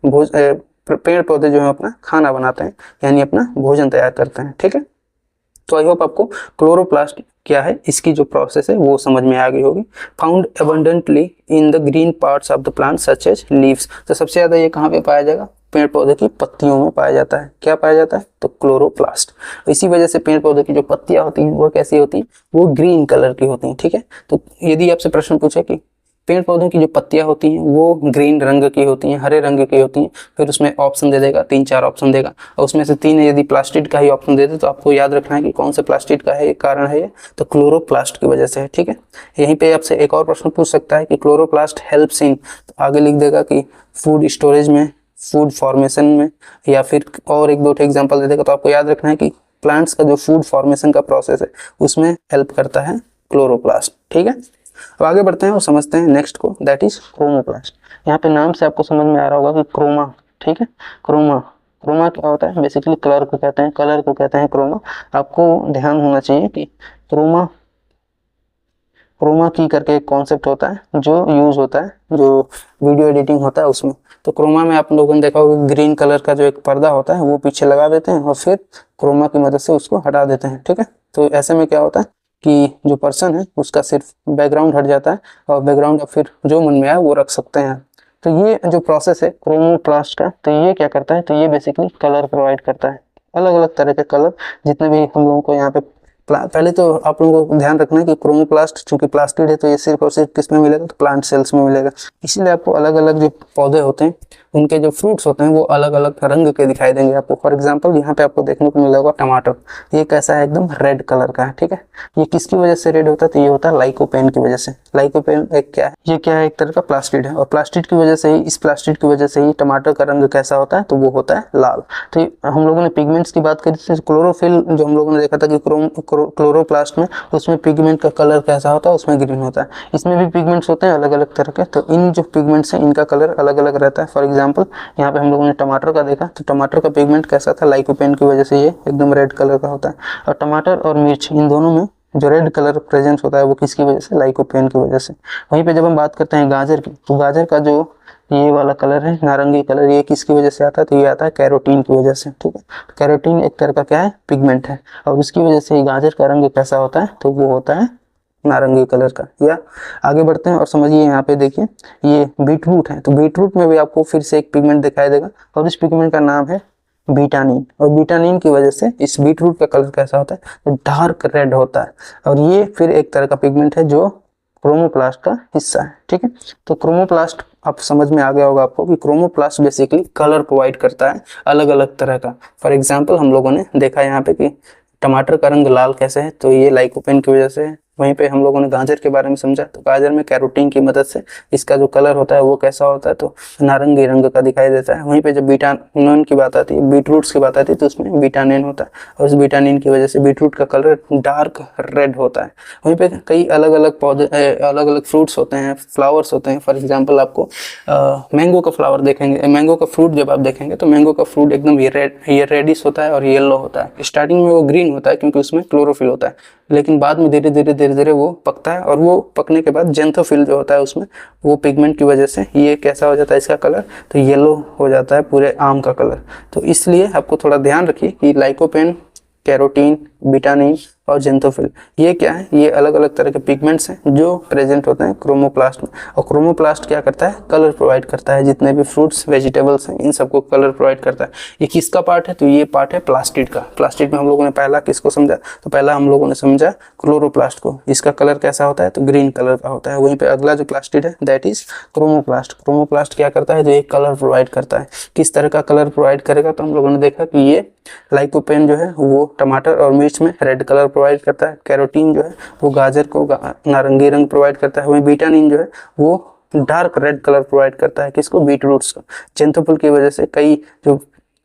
पेड़ पौधे जो है अपना खाना बनाते हैं, यानी अपना भोजन तैयार करते हैं, ठीक है। तो आई होप आपको क्लोरोप्लास्ट क्या है, इसकी जो प्रोसेस है वो समझ में आ गई होगी। Found abundantly in the green parts of the plant such as leaves. तो सबसे ज्यादा ये कहाँ पे पाया जाएगा, पेड़ पौधे की पत्तियों में पाया जाता है। क्या पाया जाता है, तो क्लोरोप्लास्ट। इसी वजह से पेड़ पौधे की जो पत्तियां होती हैं वो कैसी होती हैं, वो ग्रीन कलर की होती हैं, ठीक है। तो यदि आपसे प्रश्न पूछे कि पेड़ पौधों की जो पत्तियां होती हैं वो ग्रीन रंग की होती हैं, हरे रंग की होती हैं, फिर उसमें ऑप्शन दे देगा, 3-4 ऑप्शन देगा, और उसमें से 3 यदि प्लास्टिड का ही ऑप्शन दे दे तो आपको याद रखना है कि कौन से प्लास्टिड का है, कारण है ये, तो क्लोरोप्लास्ट की वजह से है, ठीक है। यहीं पे आपसे एक और प्रश्न पूछ सकता है कि क्लोरोप्लास्ट हेल्प्स इन, तो आगे लिख देगा कि फूड स्टोरेज में, फूड फॉर्मेशन में, या फिर और 1-2 एग्जाम्पल दे देगा। तो आपको याद रखना है कि प्लांट्स का जो फूड फॉर्मेशन का प्रोसेस है उसमें हेल्प करता है क्लोरोप्लास्ट, ठीक है। अब आगे बढ़ते हैं और समझते हैं नेक्स्ट को, दैट इज क्रोमोप्लास्ट। यहाँ पे नाम से आपको समझ में आ रहा होगा कि क्रोमा, ठीक है, क्रोमा, क्रोमा क्या होता है, बेसिकली कलर को कहते हैं, कलर को कहते हैं क्रोमा। आपको ध्यान होना चाहिए कि क्रोमा, क्रोमा की करके एक कॉन्सेप्ट होता है जो यूज होता है जो वीडियो एडिटिंग होता है उसमें। तो क्रोमा में आप लोगों ने देखा होगा ग्रीन कलर का जो एक पर्दा होता है वो पीछे लगा देते हैं और फिर क्रोमा की मदद से उसको हटा देते हैं, ठीक है। तो ऐसे में क्या होता है कि जो पर्सन है उसका सिर्फ बैकग्राउंड हट जाता है और बैकग्राउंड आप फिर जो मन में आए वो रख सकते हैं। तो ये जो प्रोसेस है क्रोमोप्लास्ट का, तो ये क्या करता है, तो ये बेसिकली कलर प्रोवाइड करता है, अलग अलग तरह के कलर जितने भी हम लोगों को यहाँ पे। पहले तो आप लोगों को ध्यान रखना है कि क्रोमोप्लास्ट चूंकि प्लास्टिड है तो ये सिर्फ और सिर्फ किस में मिलेगा, तो प्लांट सेल्स में मिलेगा। इसीलिए आपको अलग अलग जो पौधे होते हैं उनके जो फ्रूट्स होते हैं वो अलग अलग रंग के दिखाई देंगे आपको। फॉर एग्जांपल यहाँ पे आपको देखने को मिलेगा टमाटर, ये कैसा है, एकदम रेड कलर का है, ठीक है। ये किसकी वजह से रेड होता है, तो ये होता है लाइकोपेन की वजह से। लाइकोपेन एक क्या है, ये क्या है, एक तरह का प्लास्टिड है और प्लास्टिड की वजह से ही, इस प्लास्टिड की वजह से ही टमाटर का रंग कैसा होता है, तो वो होता है लाल। तो हम लोगों ने पिगमेंट्स की बात करी थी, क्लोरोफिल जो हम लोगों ने देखा था कि क्लोरोप्लास्ट में, उसमें पिगमेंट का कलर कैसा होता है, उसमें ग्रीन होता है। इसमें भी पिगमेंट्स होते हैं अलग अलग तरह के, तो इन जो पिगमेंट्स हैं इनका कलर अलग अलग रहता है। फॉर एग्जांपल यहाँ पे हम लोगों ने टमाटर का देखा, तो टमाटर का पिगमेंट कैसा था, लाइकोपेन की वजह से ये एकदम रेड कलर का होता है। और टमाटर और मिर्च इन दोनों में जो रेड कलर प्रेजेंस होता है वो किसकी वजह से, लाइकोपेन की वजह से। वहीं पे जब हम बात करते हैं गाजर की, तो गाजर का जो ये वाला कलर है नारंगी कलर, ये किसकी वजह से आता है, तो ये आता है कैरोटीन की वजह से, ठीक है। कैरोटीन एक तरह का क्या है, पिगमेंट है और उसकी वजह से गाजर का रंग कैसा होता है, तो वो होता है नारंगी कलर का। या आगे बढ़ते हैं और समझिए, यहाँ पे देखिए ये बीटरूट है, तो बीटरूट में भी आपको फिर से एक पिगमेंट दिखाई देगा और इस पिगमेंट का नाम है बीटानिन। और बीटानिन की वजह से इस बीटरूट का कलर कैसा होता है, तो डार्क रेड होता है और ये फिर एक तरह का पिगमेंट है जो क्रोमोप्लास्ट का हिस्सा है, ठीक है। तो क्रोमोप्लास्ट आप समझ में आ गया होगा आपको कि क्रोमोप्लास्ट बेसिकली कलर प्रोवाइड करता है अलग अलग तरह का। फॉर एग्जांपल हम लोगों ने देखा यहाँ पे कि टमाटर का रंग लाल कैसे है, तो ये लाइकोपेन की वजह से है। वहीं पे हम लोगों ने गाजर के बारे में समझा, तो गाजर में कैरोटीन की मदद से इसका जो कलर होता है वो कैसा होता है, तो नारंगी रंग का दिखाई देता है। वहीं पे जब बीटानिन की बात आती है, बीटरूट्स की बात आती है, तो उसमें बीटानिन होता है और उस बीटानिन की वजह से बीटरूट का कलर डार्क रेड होता है। वहीं पे कई अलग अलग पौधे, अलग अलग फ्रूट्स होते हैं, फ्लावर्स होते हैं। फॉर एग्जाम्पल आपको मैंगो का फ्लावर देखेंगे, मैंगो का फ्रूट जब आप देखेंगे तो मैंगो का फ्रूट एकदम ये रेडिश होता है और येलो होता है। स्टार्टिंग में वो ग्रीन होता है क्योंकि उसमें क्लोरोफिल होता है, लेकिन बाद में धीरे धीरे वो पकता है और वो पकने के बाद जेंथोफिल जो होता है उसमें वो पिगमेंट की वजह से ये कैसा हो जाता है, इसका कलर तो येलो हो जाता है, पूरे आम का कलर। तो इसलिए आपको थोड़ा ध्यान रखिए कि लाइकोपेन, कैरोटीन, बीटानिन और जेंथोफिल ये क्या है, ये अलग अलग तरह के पिगमेंट्स हैं जो प्रेजेंट होते हैं क्रोमोप्लास्ट में। और क्रोमोप्लास्ट क्या करता है, कलर प्रोवाइड करता है। जितने भी फ्रूट्स वेजिटेबल्स हैं इन सबको कलर प्रोवाइड करता है। ये किसका पार्ट है, तो ये पार्ट है प्लास्टिड का। प्लास्टिड में हम लोगों ने पहला किसको समझा, तो पहला हम लोगों ने समझा क्लोरोप्लास्ट को। इसका कलर कैसा होता है, तो ग्रीन कलर का होता है। वहीं पे अगला जो प्लास्टिड है दैट इज क्रोमोप्लास्ट। क्रोमोप्लास्ट क्या करता है, जो एक कलर प्रोवाइड करता है। किस तरह का कलर प्रोवाइड करेगा, तो हम लोगों ने देखा कि ये लाइकोपेन जो है वो टमाटर और मिर्च में रेड कलर प्रोवाइड करता है। कैरोटीन जो है वो गाजर को नारंगी रंग प्रोवाइड करता है। वहीं बीटानिन जो है वो डार्क रेड कलर प्रोवाइड करता है, किसको, बीटरूट्स को। जेंथोफिल की वजह से कई जो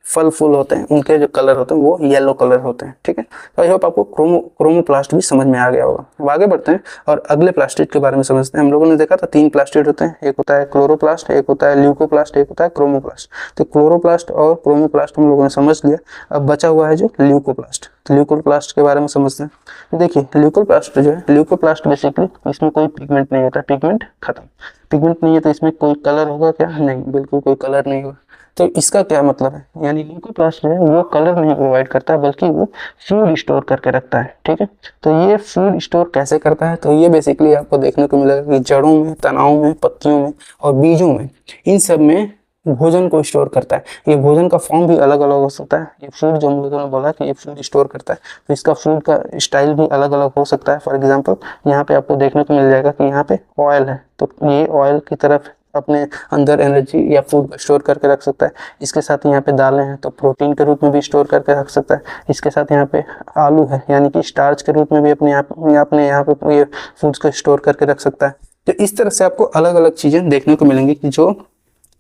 फल फूल होते हैं उनके जो कलर होते हैं वो येलो कलर होते हैं, ठीक है। तो आई होप आपको क्रोमोप्लास्ट भी समझ में आ गया होगा। अब आगे बढ़ते हैं और अगले प्लास्टिड के बारे में समझते हैं। हम लोगों ने देखा था 3 प्लास्टिड होते हैं, एक होता है क्लोरोप्लास्ट, एक होता है ल्यूकोप्लास्ट, एक होता है क्रोमोप्लास्ट। तो क्लोरोप्लास्ट और क्रोमोप्लास्ट हम लोगों ने समझ लिया। अब बचा हुआ है जो ल्यूकोप्लास्ट। तो ल्यूकोप्लास्ट के बारे में समझते हैं। देखिए ल्यूकोप्लास्ट जो है, ल्यूकोप्लास्ट बेसिकली इसमें कोई पिगमेंट नहीं होता, पिगमेंट खत्म। पिगमेंट नहीं है तो इसमें कोई कलर होगा क्या, नहीं, बिल्कुल कोई कलर नहीं होगा। तो इसका क्या मतलब है, यानी ल्यूकोप्लास्ट जो है वो कलर नहीं प्रोवाइड करता है बल्कि वो फूड स्टोर करके रखता है, ठीक है। तो ये फूड स्टोर कैसे करता है, तो ये बेसिकली आपको देखने को मिलेगा कि जड़ों में, तनाओं में, पत्तियों में और बीजों में, इन सब में भोजन को स्टोर करता है। ये भोजन का फॉर्म भी अलग अलग हो सकता है। ये फूड जो हम लोगों ने बोला कि ये फूड स्टोर करता है, तो इसका फूड का स्टाइल भी अलग अलग हो सकता है। फॉर एग्जांपल यहाँ पे आपको देखने को मिल जाएगा कि यहाँ पे ऑयल है, तो ये ऑयल की तरफ अपने अंदर एनर्जी या फूड को स्टोर करके रख सकता है। इसके साथ यहाँ पे दालें हैं तो प्रोटीन के रूप में भी स्टोर करके रख सकता है। इसके साथ यहाँ पे आलू है यानी कि स्टार्च के रूप में भी अपने यहाँ पे ये फूड्स को स्टोर करके रख सकता है। तो इस तरह से आपको अलग अलग चीज़ें देखने को मिलेंगी कि जो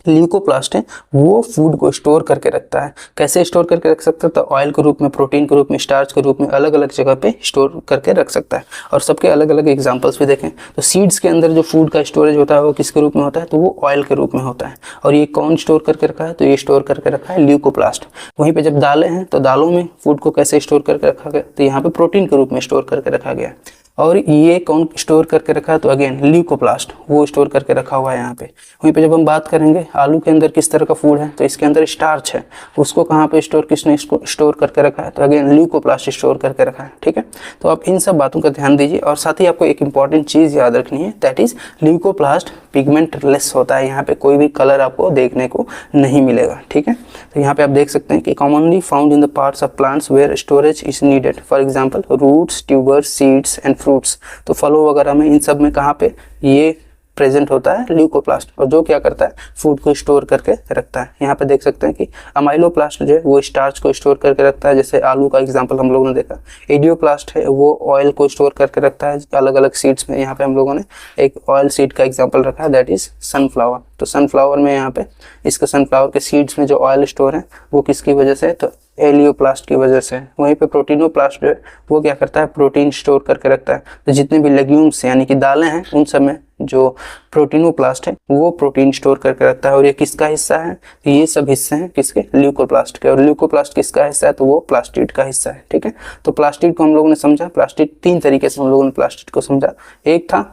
ल्यूकोप्लास्ट है वो फूड को स्टोर करके रखता है। कैसे स्टोर करके रख सकता है? तो ऑयल के रूप में, प्रोटीन के रूप में, स्टार्च के रूप में, अलग अलग जगह पे स्टोर करके रख सकता है। और सबके अलग अलग एग्जांपल्स भी देखें तो सीड्स के अंदर जो फूड का स्टोरेज होता है वो किसके रूप में होता है? तो वो ऑयल के रूप में होता है। और ये कौन स्टोर करके रखा है? तो ये स्टोर करके रखा है ल्यूकोप्लास्ट। वहीं पर जब दालें हैं तो दालों में फूड को कैसे स्टोर करके रखा गया? तो यहाँ पे प्रोटीन के रूप में स्टोर करके रखा गया। और ये कौन स्टोर करके रखा है? तो अगेन ल्यूकोप्लास्ट वो स्टोर करके रखा हुआ है यहाँ पे। वहीं पे जब हम बात करेंगे आलू के अंदर किस तरह का फूड है, तो इसके अंदर स्टार्च है, उसको कहाँ पे स्टोर, किसने इसको स्टोर करके रखा है? तो अगेन ल्यूकोप्लास्ट स्टोर करके रखा है। ठीक है, तो आप इन सब बातों का ध्यान दीजिए। और साथ ही आपको एक इंपॉर्टेंट चीज़ याद रखनी है, दैट इज ल्यूकोप्लास्ट पिगमेंटलेस होता है। यहाँ पे कोई भी कलर आपको देखने को नहीं मिलेगा। ठीक है, तो यहाँ पे आप देख सकते हैं कि commonly found in the parts of plants where storage is needed, for example roots, tubers, seeds and fruits. तो फलों वगैरह में, इन सब में कहाँ पे ये प्रेजेंट होता है? ल्यूकोप्लास्ट। और जो क्या करता है? फूड को स्टोर करके रखता है। यहाँ पे देख सकते हैं कि अमाइलोप्लास्ट जो है वो स्टार्च को स्टोर करके रखता है, जैसे आलू का एग्जांपल हम लोगों ने देखा। एडियोप्लास्ट है वो ऑयल को स्टोर करके रखता है अलग अलग सीड्स में। यहाँ पे हम लोगों ने एक ऑयल सीड का एग्जाम्पल रखा है, दैट इज सनफ्लावर। तो सनफ्लावर में यहाँ पे इसका सनफ्लावर के सीड्स में जो ऑयल स्टोर है वो किसकी वजह से? तो एलियोप्लास्ट की वजह से। वहीं पे प्रोटीनोप्लास्ट जो है वो क्या करता है? प्रोटीन स्टोर करके रखता है। तो जितने भी लेग्यूम्स यानी कि दालें हैं उन सब में जो प्रोटीनोप्लास्ट है वो प्रोटीन स्टोर करके रखता है। और ये किसका हिस्सा है? तो ये सब हिस्से हैं किसके? ल्यूकोप्लास्ट के। और ल्यूकोप्लास्ट किसका हिस्सा है? तो वो प्लास्टिड का हिस्सा है। ठीक है, तो प्लास्टिड को हम लोगों ने समझा। प्लास्टिड तीन तरीके से हम लोगों ने प्लास्टिड को समझा। एक था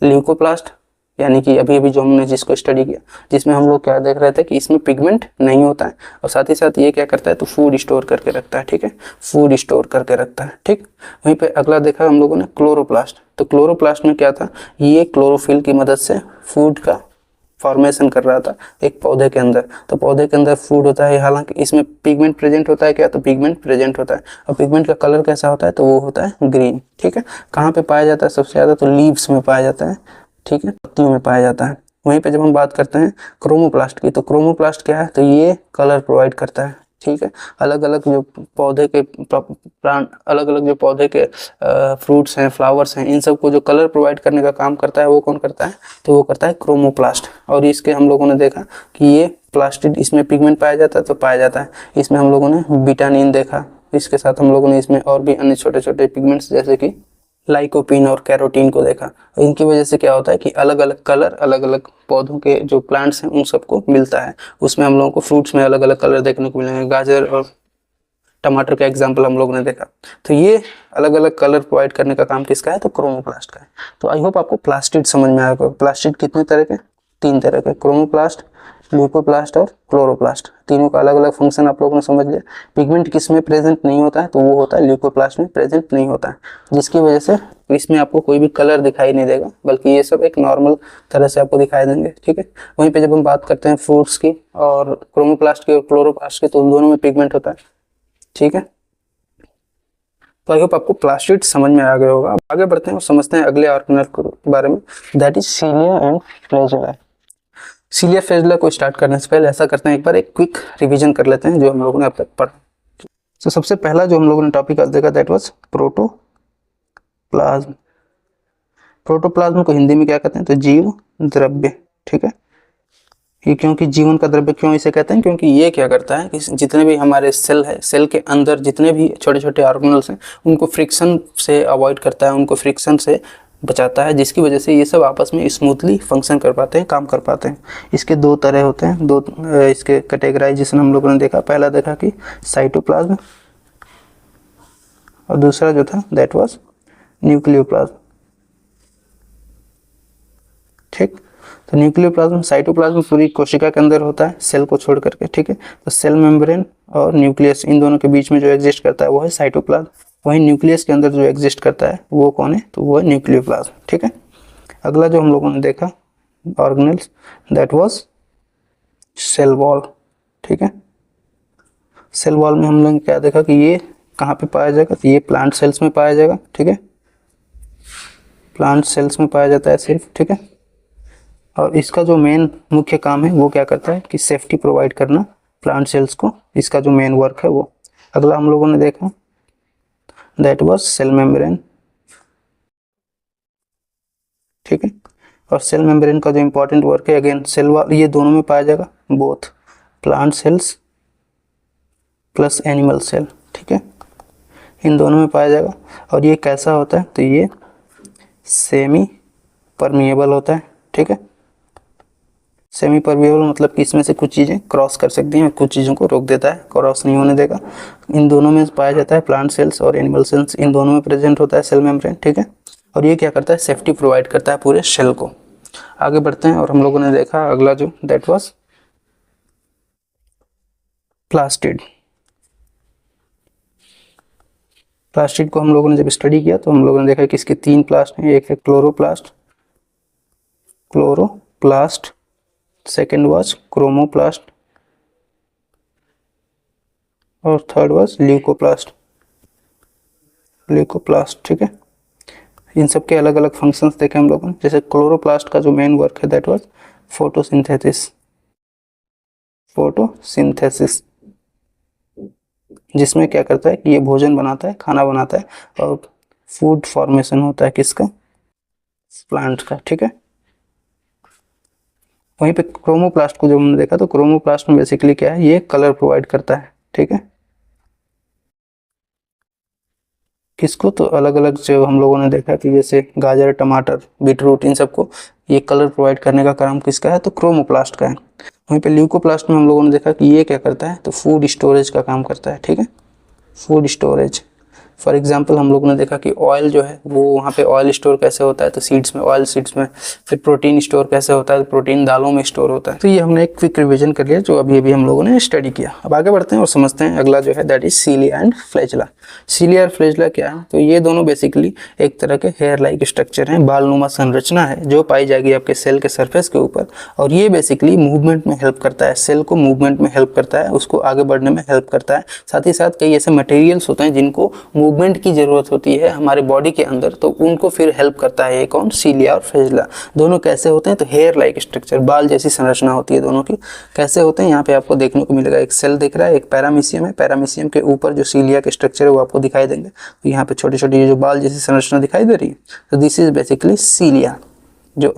ल्यूकोप्लास्ट, यानी कि अभी अभी जो हमने जिसको स्टडी किया, जिसमें हम लोग क्या देख रहे थे कि इसमें पिगमेंट नहीं होता है, और साथ ही साथ ये क्या करता है? तो फूड स्टोर करके रखता है। ठीक है, फूड स्टोर करके रखता है। ठीक, वहीं पे अगला देखा हम लोगों ने क्लोरोप्लास्ट। तो क्लोरोप्लास्ट में क्या था? ये क्लोरोफिल की मदद से फूड का फॉर्मेशन कर रहा था एक पौधे के अंदर। तो पौधे के अंदर फूड होता है, हालांकि इसमें पिगमेंट प्रेजेंट होता है क्या? तो पिगमेंट प्रेजेंट होता है। और पिगमेंट का कलर कैसा होता है? तो वो होता है ग्रीन। ठीक है, कहाँ पे पाया जाता है सबसे ज़्यादा? तो लीव्स में पाया जाता है। ठीक है, पत्तियों में पाया जाता है। वहीं पे जब हम बात करते हैं क्रोमोप्लास्ट की, तो क्रोमोप्लास्ट क्या है? तो ये कलर प्रोवाइड करता है। ठीक है, अलग अलग जो पौधे के प्लांट, अलग अलग जो पौधे के फ्रूट्स हैं, फ्लावर्स हैं, इन सब को जो कलर प्रोवाइड करने का काम करता है वो कौन करता है? तो वो करता है क्रोमोप्लास्ट। और इसके हम लोगों ने देखा कि ये प्लास्टिड, इसमें पिगमेंट पाया जाता है, तो पाया जाता है। इसमें हम लोगों ने विटामिन देखा, इसके साथ हम लोगों ने इसमें और भी अन्य छोटे छोटे पिगमेंट्स जैसे कि लाइकोपीन और कैरोटीन को देखा। इनकी वजह से क्या होता है कि अलग अलग कलर अलग अलग पौधों के जो प्लांट्स हैं उन सबको मिलता है। उसमें हम लोगों को फ्रूट्स में अलग अलग कलर देखने को मिलेंगे। गाजर और टमाटर का एग्जाम्पल हम लोगों ने देखा। तो ये अलग अलग कलर प्रोवाइड करने का काम किसका है? तो क्रोमोप्लास्ट का है। तो आई होप आपको प्लास्टिड समझ में आएगा। प्लास्टिड कितने तरह के? तीन तरह के, क्रोमोप्लास्ट, ल्यूकोप्लास्ट और क्लोरोप्लास्ट। तीनों का अलग अलग फंक्शन आप लोगों ने समझ लिया। पिगमेंट किस में प्रेजेंट नहीं होता है? तो वो होता है ल्यूकोप्लास्ट में प्रेजेंट नहीं होता है, जिसकी वजह से इसमें आपको कोई भी कलर दिखाई नहीं देगा, बल्कि ये सब एक नॉर्मल तरह से आपको दिखाई देंगे। ठीक है, वहीं पे जब हम बात करते हैं फ्रूट्स की और क्रोमोप्लास्ट की और क्लोरोप्लास्ट की, तो उन दोनों में पिगमेंट होता है। ठीक है, तो आई होप आपको प्लास्टिड समझ में आ गया होगा। अब आगे बढ़ते हैं और समझते हैं अगले ऑर्गेनल के बारे में, that is cilia and flagella. Cilia flagella को स्टार्ट करने से पहले ऐसा करते हैं, एक बार एक क्विक रिवीजन कर लेते हैं जो हम लोगों ने अब तक पढ़ा। तो सबसे पहला जो हम लोगों ने टॉपिक आज देखा, दैट वाज प्रोटोप्लाज्म। प्रोटोप्लाज्म को हिंदी में क्या कहते हैं? तो जीव द्रव्य। ठीक है, ये क्योंकि जीवन का द्रव्य क्यों इसे कहते हैं? क्योंकि ये क्या करता है कि जितने भी हमारे सेल है, सेल के अंदर जितने भी छोटे छोटे ऑर्गेनल्स हैं उनको फ्रिक्शन से अवॉइड करता है, उनको फ्रिक्शन से बचाता है, जिसकी वजह से ये सब आपस में स्मूथली फंक्शन कर पाते हैं, काम कर पाते हैं। इसके दो तरह होते हैं, दो इसके कैटेगराइजेशन हम लोगों ने देखा। पहला देखा कि साइटोप्लाज्म, और दूसरा जो था दैट वाज न्यूक्लियोप्लाज्म। ठीक, तो न्यूक्लियोप्लाज्म, साइटोप्लाज्म पूरी कोशिका के अंदर होता है सेल को छोड़ करके। ठीक है, तो सेल मेम्ब्रेन और न्यूक्लियस इन दोनों के बीच में जो एग्जिस्ट करता है वो है साइटोप्लाज्म। वहीं न्यूक्लियस के अंदर जो एग्जिस्ट करता है वो कौन है? तो वो है न्यूक्लियोप्लाज्म। ठीक है, अगला जो हम लोगों ने देखा organelles, that was cell wall. ठीक है, सेल वॉल में हम लोग क्या देखा कि ये कहाँ पे पाया जाएगा? तो ये प्लांट सेल्स में पाया जाएगा। ठीक है, प्लांट सेल्स में पाया जाता है सिर्फ। ठीक है, और इसका जो मेन मुख्य काम है वो क्या करता है कि सेफ्टी प्रोवाइड करना प्लांट सेल्स को, इसका जो मेन वर्क है वो। अगला हम लोगों ने देखा दैट वाज सेल मेम्ब्रेन। ठीक है, और सेल मेम्ब्रेन का जो इंपॉर्टेंट वर्क है अगेन सेल ये दोनों में पाया जाएगा, both plant cells plus animal cell, ठीक है, इन दोनों में पाया जाएगा। और ये कैसा होता है, तो ये सेमी परमिएबल होता है, ठीक है। सेमी परमिएबल मतलब कि इसमें से कुछ चीज़ें क्रॉस कर सकती हैं और कुछ चीज़ों को रोक देता है, क्रॉस नहीं होने देगा। इन दोनों में पाया जाता है, प्लांट सेल्स और एनिमल सेल्स, इन दोनों में प्रेजेंट होता है सेल मेम्ब्रेन, ठीक है। और ये क्या करता है, सेफ्टी प्रोवाइड करता है पूरे सेल को। आगे बढ़ते हैं और हम लोगों ने देखा अगला जो दैट वाज प्लास्टिड। प्लास्टिड को हम लोगों ने जब स्टडी किया तो हम लोगों ने देखा कि इसके 3 प्लास्ट हैं, एक है क्लोरोप्लास्ट, सेकेंड वाज क्रोमोप्लास्ट और थर्ड वाज ल्यूकोप्लास्ट, ठीक है। इन सब के अलग अलग फंक्शंस देखे हम लोगों ने। जैसे क्लोरोप्लास्ट का जो मेन वर्क है दैट वाज फोटोसिंथेसिस, जिसमें क्या करता है कि ये भोजन बनाता है, खाना बनाता है और फूड फॉर्मेशन होता है किसका, प्लांट का, ठीक है। वहीं पे क्रोमोप्लास्ट को जब हमने देखा तो क्रोमोप्लास्ट में बेसिकली क्या है, ये कलर प्रोवाइड करता है, ठीक है। किसको, तो अलग अलग जो हम लोगों ने देखा कि जैसे गाजर, टमाटर, बीटरूट, इन सबको ये कलर प्रोवाइड करने का काम किसका है, तो क्रोमोप्लास्ट का है। वहीं पे ल्यूकोप्लास्ट में हम लोगों ने देखा कि ये क्या करता है, तो फूड स्टोरेज का काम करता है, ठीक है, फूड स्टोरेज। फॉर एग्जांपल हम लोगों ने देखा कि ऑयल जो है वो वहाँ पे ऑयल स्टोर कैसे होता है, तो सीड्स में, ऑयल सीड्स में। फिर प्रोटीन स्टोर कैसे होता है, तो प्रोटीन दालों में स्टोर होता है। तो ये हमने एक क्विक रिवीजन कर लिया जो अभी हम लोगों ने स्टडी किया। अब आगे बढ़ते हैं और समझते हैं अगला जो है that is cilia and flagella. Cilia और फ्लैजेला क्या है, तो ये दोनों बेसिकली एक तरह के हेयर लाइक स्ट्रक्चर हैं, बालनुमा संरचना है जो पाई जाएगी आपके सेल के सरफेस के ऊपर। और ये बेसिकली मूवमेंट में हेल्प करता है, सेल को मूवमेंट में हेल्प करता है, उसको आगे बढ़ने में हेल्प करता है। साथ ही साथ कई ऐसे मटेरियल्स होते हैं जिनको मूवमेंट की जरूरत होती है हमारे बॉडी के अंदर, तो उनको फिर हेल्प करता है ये कौन, सीलिया और फ्लैजेला। दोनों कैसे होते हैं, तो हेयर लाइक स्ट्रक्चर, बाल जैसी संरचना होती है दोनों की। कैसे होते हैं, यहाँ पे आपको देखने को मिलेगा, एक सेल दिख रहा है, एक पैरामीशियम है, पैरामीशियम के ऊपर जो सीलिया के स्ट्रक्चर है वो आपको दिखाई देंगे। तो यहाँ पे छोटी छोटी जो बाल जैसी संरचना दिखाई दे रही है, तो दिस इज बेसिकली सीलिया। जो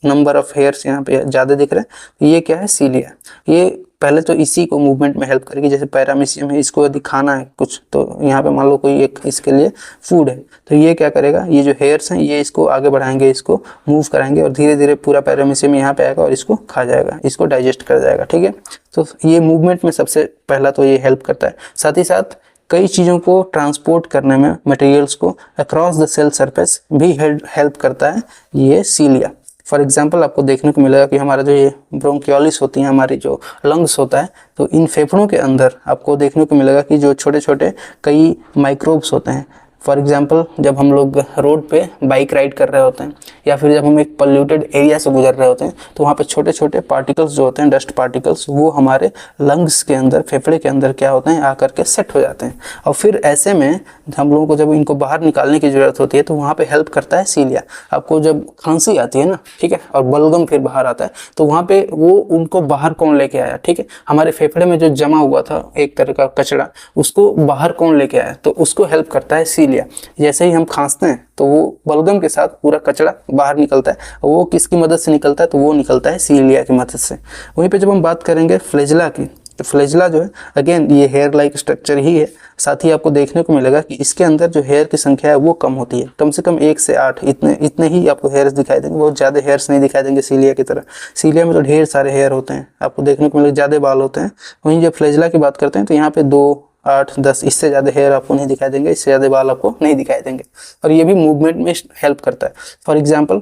नंबर ऑफ हेयर्स यहाँ पे ज़्यादा दिख रहे हैं, ये क्या है, सीलिया। ये पहले तो इसी को मूवमेंट में हेल्प करेगी। जैसे पैरामीशियम है, इसको यदि खाना है कुछ, तो यहाँ पे मान लो कोई एक इसके लिए फूड है, तो ये क्या करेगा, ये जो हेयर्स हैं ये इसको आगे बढ़ाएंगे, इसको मूव कराएंगे और धीरे धीरे पूरा पैरामीशियम यहाँ पे आएगा और इसको खा जाएगा, इसको डाइजेस्ट कर जाएगा, ठीक है। तो ये मूवमेंट में सबसे पहला तो ये हेल्प करता है। साथ ही साथ कई चीज़ों को ट्रांसपोर्ट करने में, मटेरियल्स को अक्रॉस द सेल सरफेस भी हेल्प करता है ये सीलिया। फॉर एग्जांपल आपको देखने को मिलेगा कि हमारा जो ये ब्रोंकियोलिस होती हैं, हमारी जो लंग्स होता है, तो इन फेफड़ों के अंदर आपको देखने को मिलेगा कि जो छोटे छोटे कई माइक्रोब्स होते हैं। फॉर एग्जांपल जब हम लोग रोड पे बाइक राइड कर रहे होते हैं या फिर जब हम एक पोल्यूटेड एरिया से गुजर रहे होते हैं, तो वहाँ पे छोटे छोटे पार्टिकल्स जो होते हैं, डस्ट पार्टिकल्स, वो हमारे लंग्स के अंदर, फेफड़े के अंदर क्या होते हैं, आकर के सेट हो जाते हैं। और फिर ऐसे में हम लोगों को जब इनको बाहर निकालने की ज़रूरत होती है तो वहाँ पे हेल्प करता है सीलिया। आपको जब खांसी आती है ना, ठीक है, और बलगम फिर बाहर आता है, तो वहाँ पे वो उनको बाहर कौन लेके आया, ठीक है, हमारे फेफड़े में जो जमा हुआ था एक तरह का कचरा, उसको बाहर कौन लेके आया, तो उसको हेल्प करता है सीलिया। जैसे ही हम खांसते हैं तो वो बलगम के साथ पूरा कचरा बाहर निकलता है, और वो किसकी मदद से निकलता है, तो वो निकलता है सीलिया की मदद से। वहीं पे जब हम बात करेंगे फ्लैजेला की, तो फ्लैजेला जो है अगेन ये हेयर लाइक स्ट्रक्चर ही है। साथ ही आपको देखने को मिलेगा कि इसके अंदर जो हेयर की संख्या है वो कम होती है, कम से कम 1 से 8 इतने ही आपको हेयर्स दिखाई देंगे, बहुत ज़्यादा हेयर्स नहीं दिखाई देंगे सीलिया की तरह। सीलिया में तो ढेर सारे हेयर होते हैं, आपको देखने को मिलेगा ज़्यादा बाल होते हैं। वहीं जब फ्लैजेला की बात करते हैं तो यहाँ पे 2, 8, 10 इससे ज़्यादा हेयर आपको नहीं दिखाई देंगे, इससे ज़्यादा बाल आपको नहीं दिखाई देंगे। और ये भी मूवमेंट में हेल्प करता है। फॉर एग्जाम्पल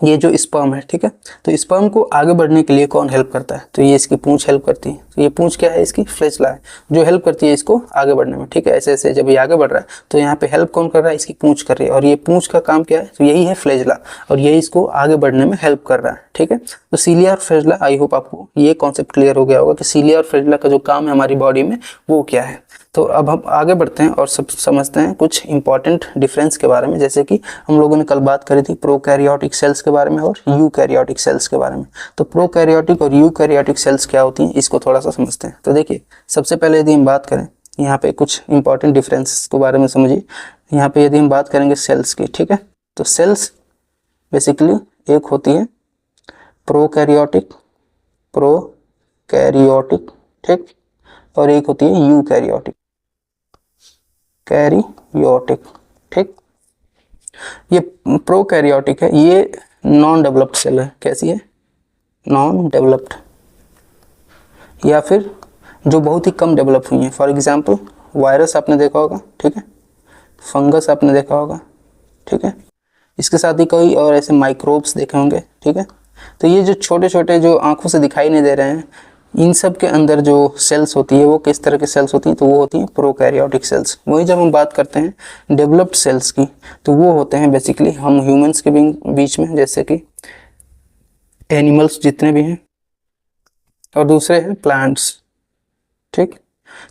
ये जो स्पर्म है, ठीक है, तो स्पर्म को आगे बढ़ने के लिए कौन हेल्प करता है, तो ये इसकी पूंछ हेल्प करती है। तो ये पूंछ क्या है, इसकी फ्लैजेला है जो हेल्प करती है इसको आगे बढ़ने में, ठीक है। ऐसे ऐसे जब ये आगे बढ़ रहा है तो यहाँ पे हेल्प कौन कर रहा है, इसकी पूंछ कर रही है, और ये पूंछ का काम क्या है, तो यही है फ्लैजेला, और यही इसको आगे बढ़ने में हेल्प कर रहा है, ठीक है। तो सीलिया और फ्लैजेला, आई होप आपको ये कॉन्सेप्ट क्लियर हो गया होगा कि सीलिया और फ्लैजेला का जो काम है हमारी बॉडी में वो क्या है। तो अब हम आगे बढ़ते हैं और सब समझते हैं कुछ इंपॉर्टेंट डिफरेंस के बारे में। जैसे कि हम लोगों ने कल बात करी थी प्रोकैरियोटिक सेल्स के बारे में और यूकैरियोटिक सेल्स के बारे में। तो प्रोकैरियोटिक और यूकैरियोटिक सेल्स क्या होती हैं, इसको थोड़ा सा समझते हैं। तो देखिए, सबसे पहले यदि हम बात करें यहाँ पे कुछ इंपॉर्टेंट डिफरेंसेस के बारे में समझिए। यहाँ पे यदि हम बात करेंगे सेल्स की, ठीक है, तो सेल्स बेसिकली एक होती है प्रोकैरियोटिक, ठीक, और एक होती है यूकैरियोटिक, कैरियोटिक, ठीक। ये प्रोकैरियोटिक है, ये नॉन डेवलप्ड सेल है। कैसी है? नॉन डेवलप्ड, या फिर जो बहुत ही कम डेवलप हुई हैं। फॉर एग्जांपल वायरस आपने देखा होगा, ठीक है, फंगस आपने देखा होगा, ठीक है, इसके साथ ही कई और ऐसे माइक्रोब्स देखे होंगे, ठीक है। तो ये जो छोटे छोटे जो आंखों से दिखाई नहीं दे रहे हैं, इन सब के अंदर जो सेल्स होती है वो किस तरह की सेल्स होती हैं? तो वो होती हैं प्रोकैरियोटिक सेल्स। वही जब हम बात करते हैं डेवलप्ड सेल्स की, तो वो होते हैं बेसिकली हम ह्यूमंस के बीच में, जैसे कि एनिमल्स जितने भी हैं, और दूसरे हैं प्लांट्स, ठीक।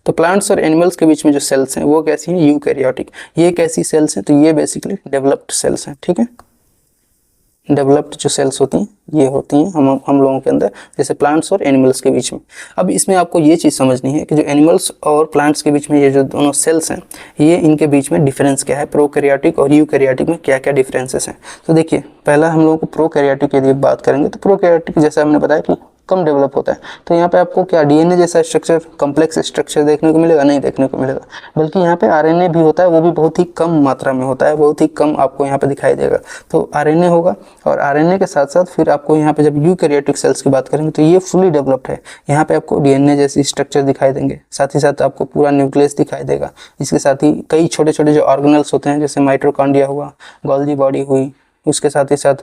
तो प्लांट्स और एनिमल्स के बीच में जो सेल्स हैं वो कैसी हैं? यूकैरियोटिक। ये कैसी सेल्स हैं? तो ये बेसिकली डेवलप्ड सेल्स हैं, ठीक है। डेवलप्ड जो सेल्स होती हैं ये होती हैं हम लोगों के अंदर, जैसे प्लांट्स और एनिमल्स के बीच में। अब इसमें आपको ये चीज़ समझनी है कि जो एनिमल्स और प्लांट्स के बीच में ये जो दोनों सेल्स हैं, ये इनके बीच में डिफरेंस क्या है, प्रोकैरियोटिक और यूकैरियोटिक में क्या क्या डिफरेंसेस हैं। तो देखिए, पहला हम लोगों को प्रोकैरियोटिक यदि बात करेंगे तो प्रोकैरियोटिक जैसे हमने बताया कि कम डेवलप होता है। तो यहाँ पे आपको क्या डीएनए जैसा स्ट्रक्चर, कॉम्प्लेक्स स्ट्रक्चर देखने को मिलेगा? नहीं देखने को मिलेगा। बल्कि यहाँ पे आरएनए भी होता है, वो भी बहुत ही कम मात्रा में होता है, बहुत ही कम आपको यहाँ पे दिखाई देगा। तो आरएनए होगा, और आरएनए के साथ साथ फिर आपको यहाँ पे जब यूकैरियोटिक सेल्स की बात करेंगे तो ये फुली डेवलप्ड है। यहाँ पे आपको डीएनए जैसी स्ट्रक्चर दिखाई देंगे, साथ ही साथ आपको पूरा न्यूक्लियस दिखाई देगा। इसके साथ ही कई छोटे छोटे जो ऑर्गेनल्स होते हैं, जैसे माइटोकॉन्ड्रिया हुआ, गोल्गी बॉडी हुई, उसके साथ ही साथ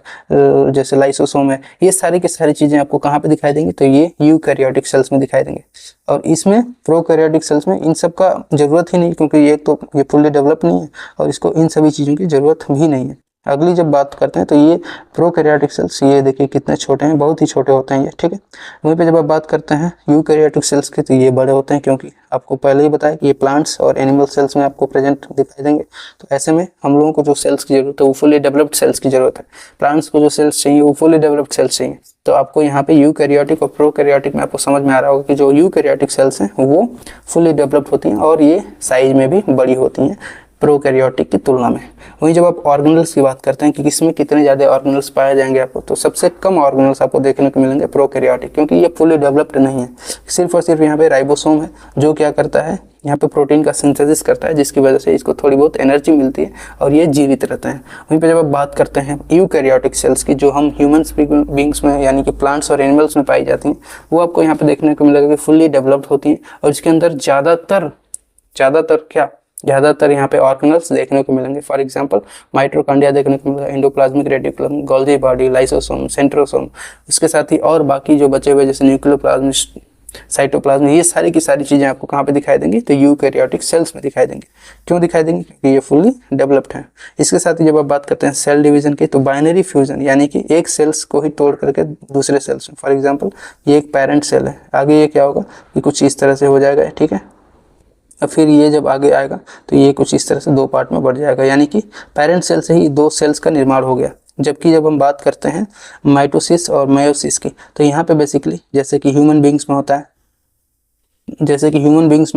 जैसे लाइसोसोम है, ये सारी की सारी चीज़ें आपको कहाँ पे दिखाई देंगी? तो ये यूकैरियोटिक सेल्स में दिखाई देंगे। और इसमें प्रोकैरियोटिक सेल्स में इन सब का ज़रूरत ही नहीं, क्योंकि ये तो ये फुल्ली डेवलप नहीं है और इसको इन सभी चीज़ों की ज़रूरत भी नहीं है। अगली जब बात करते हैं तो ये प्रोकैरियोटिक सेल्स, ये देखिए कितने छोटे हैं, बहुत ही छोटे होते हैं ये, ठीक है। वहीं पे जब आप बात करते हैं यूकैरियोटिक सेल्स की, तो ये बड़े होते हैं, क्योंकि आपको पहले ही बताया कि ये प्लांट्स और एनिमल सेल्स में आपको प्रेजेंट दिखाई देंगे। तो ऐसे में हम लोगों को जो सेल्स की जरूरत है वो फुली डेवलप्ड सेल्स की जरूरत है। प्लांट्स को जो सेल्स चाहिए वो फुली डेवलप्ड सेल्स चाहिए। तो आपको यहाँ पे यूकैरियोटिक और प्रोकैरियोटिक में आपको समझ में आ रहा होगा कि जो यूकैरियोटिक सेल्स हैं वो फुली डेवलप्ड होती हैं और ये साइज में भी बड़ी होती हैं प्रोकैरियोटिक की तुलना में। वहीं जब आप ऑर्गेनल्स की बात करते हैं कि किसमें कितने ज़्यादा ऑर्गेनल्स पाए जाएंगे आपको, तो सबसे कम ऑर्गेनल्स आपको देखने को मिलेंगे प्रोकैरियोटिक, क्योंकि ये फुली डेवलप्ड नहीं है। सिर्फ और सिर्फ यहाँ पे राइबोसोम है जो क्या करता है, यहाँ पे प्रोटीन का सिंथेसिस करता है, जिसकी वजह से इसको थोड़ी बहुत एनर्जी मिलती है और ये जीवित रहते हैं। वहीं पे जब आप बात करते हैं यूकैरियोटिक सेल्स की, जो हम ह्यूमंस बींग्स में यानी कि प्लांट्स और एनिमल्स में पाई जाती हैं, वो आपको यहाँ पे देखने को मिलेगा कि फुल्ली डेवलप्ड होती हैं और इसके अंदर ज़्यादातर यहाँ पे ऑर्गेनल्स देखने को मिलेंगे। फॉर एग्जांपल माइटोकॉन्ड्रिया देखने को मिलेगा, endoplasmic reticulum, Golgi body, lysosome, centrosome, उसके साथ ही और बाकी जो बचे हुए जैसे न्यूक्लियोप्लाज्म, साइटोप्लाज्म, ये सारी की सारी चीज़ें आपको कहाँ पे दिखाई देंगी? तो यूकैरियोटिक सेल्स में दिखाई देंगे। क्यों दिखाई देंगी? क्योंकि ये फुल्ली डेवलप्ड है। इसके साथ ही जब आप बात करते हैं सेल डिवीजन की, तो बाइनरी फ्यूजन यानी कि एक सेल्स को ही तोड़ करके दूसरे सेल्स में, फॉर एग्जाम्पल ये एक पेरेंट सेल है, आगे ये क्या होगा कि कुछ इस तरह से हो जाएगा, ठीक है। अब फिर ये जब आगे आएगा तो ये कुछ इस तरह से दो पार्ट में बढ़ जाएगा, यानी कि पेरेंट सेल से ही दो सेल्स का निर्माण हो गया। जबकि जब हम बात करते हैं माइटोसिस और मेयोसिस की, तो यहाँ पे बेसिकली जैसे कि ह्यूमन बींग्स में होता है, तो ह्यूमन बींग्स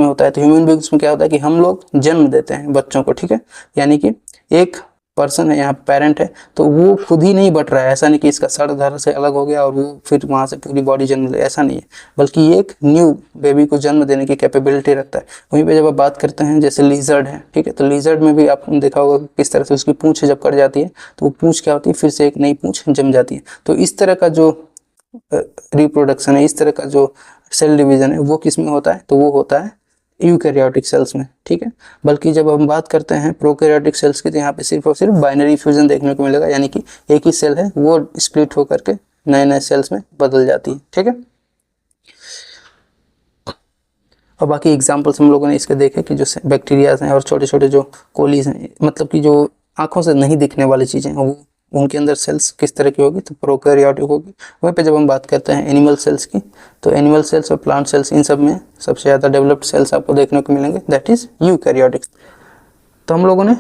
में क्या होता है कि हम लोग जन्म देते हैं बच्चों को, ठीक है। यानी कि एक पर्सन है यहाँ पेरेंट है, तो वो खुद ही नहीं बढ़ रहा है। ऐसा नहीं कि इसका सर धड़ से अलग हो गया और वो फिर वहाँ से पूरी बॉडी जन्म ले, ऐसा नहीं है, बल्कि ये एक न्यू बेबी को जन्म देने की कैपेबिलिटी रखता है। वहीं पे जब आप बात करते हैं जैसे लिजर्ड है, ठीक है, तो लिजर्ड में भी आपने देखा होगा किस तरह से उसकी पूँछ जब कट जाती है तो वो पूँछ क्या होती है, फिर से एक नई पूँछ जम जाती है। तो इस तरह का जो रिप्रोडक्शन है, इस तरह का जो सेल डिवीजन है, वो किस में होता है? तो वो होता है यूकैरियोटिक सेल्स में, ठीक है। बल्कि जब हम बात करते हैं प्रोकैरियोटिक सेल्स की, तो यहाँ पे सिर्फ और सिर्फ बाइनरी फ्यूजन देखने को मिलेगा, यानी कि एक ही सेल है वो स्प्लिट होकर के नए नए सेल्स में बदल जाती है, ठीक है। और बाकी एग्जाम्पल्स हम लोगों ने इसके देखे कि जो बैक्टीरियाज हैं और छोटे छोटे जो कोलीज हैं, मतलब कि जो आंखों से नहीं दिखने वाली चीज़ें हैं, वो उनके अंदर सेल्स किस तरह की होगी? तो प्रोकैरियोटिक होगी। वहीं पे जब हम बात करते हैं एनिमल सेल्स की, तो एनिमल सेल्स और प्लांट सेल्स, इन सब में सबसे ज़्यादा डेवलप्ड सेल्स आपको देखने को मिलेंगे, दैट इज़ यूकैरियोटिक। तो हम लोगों ने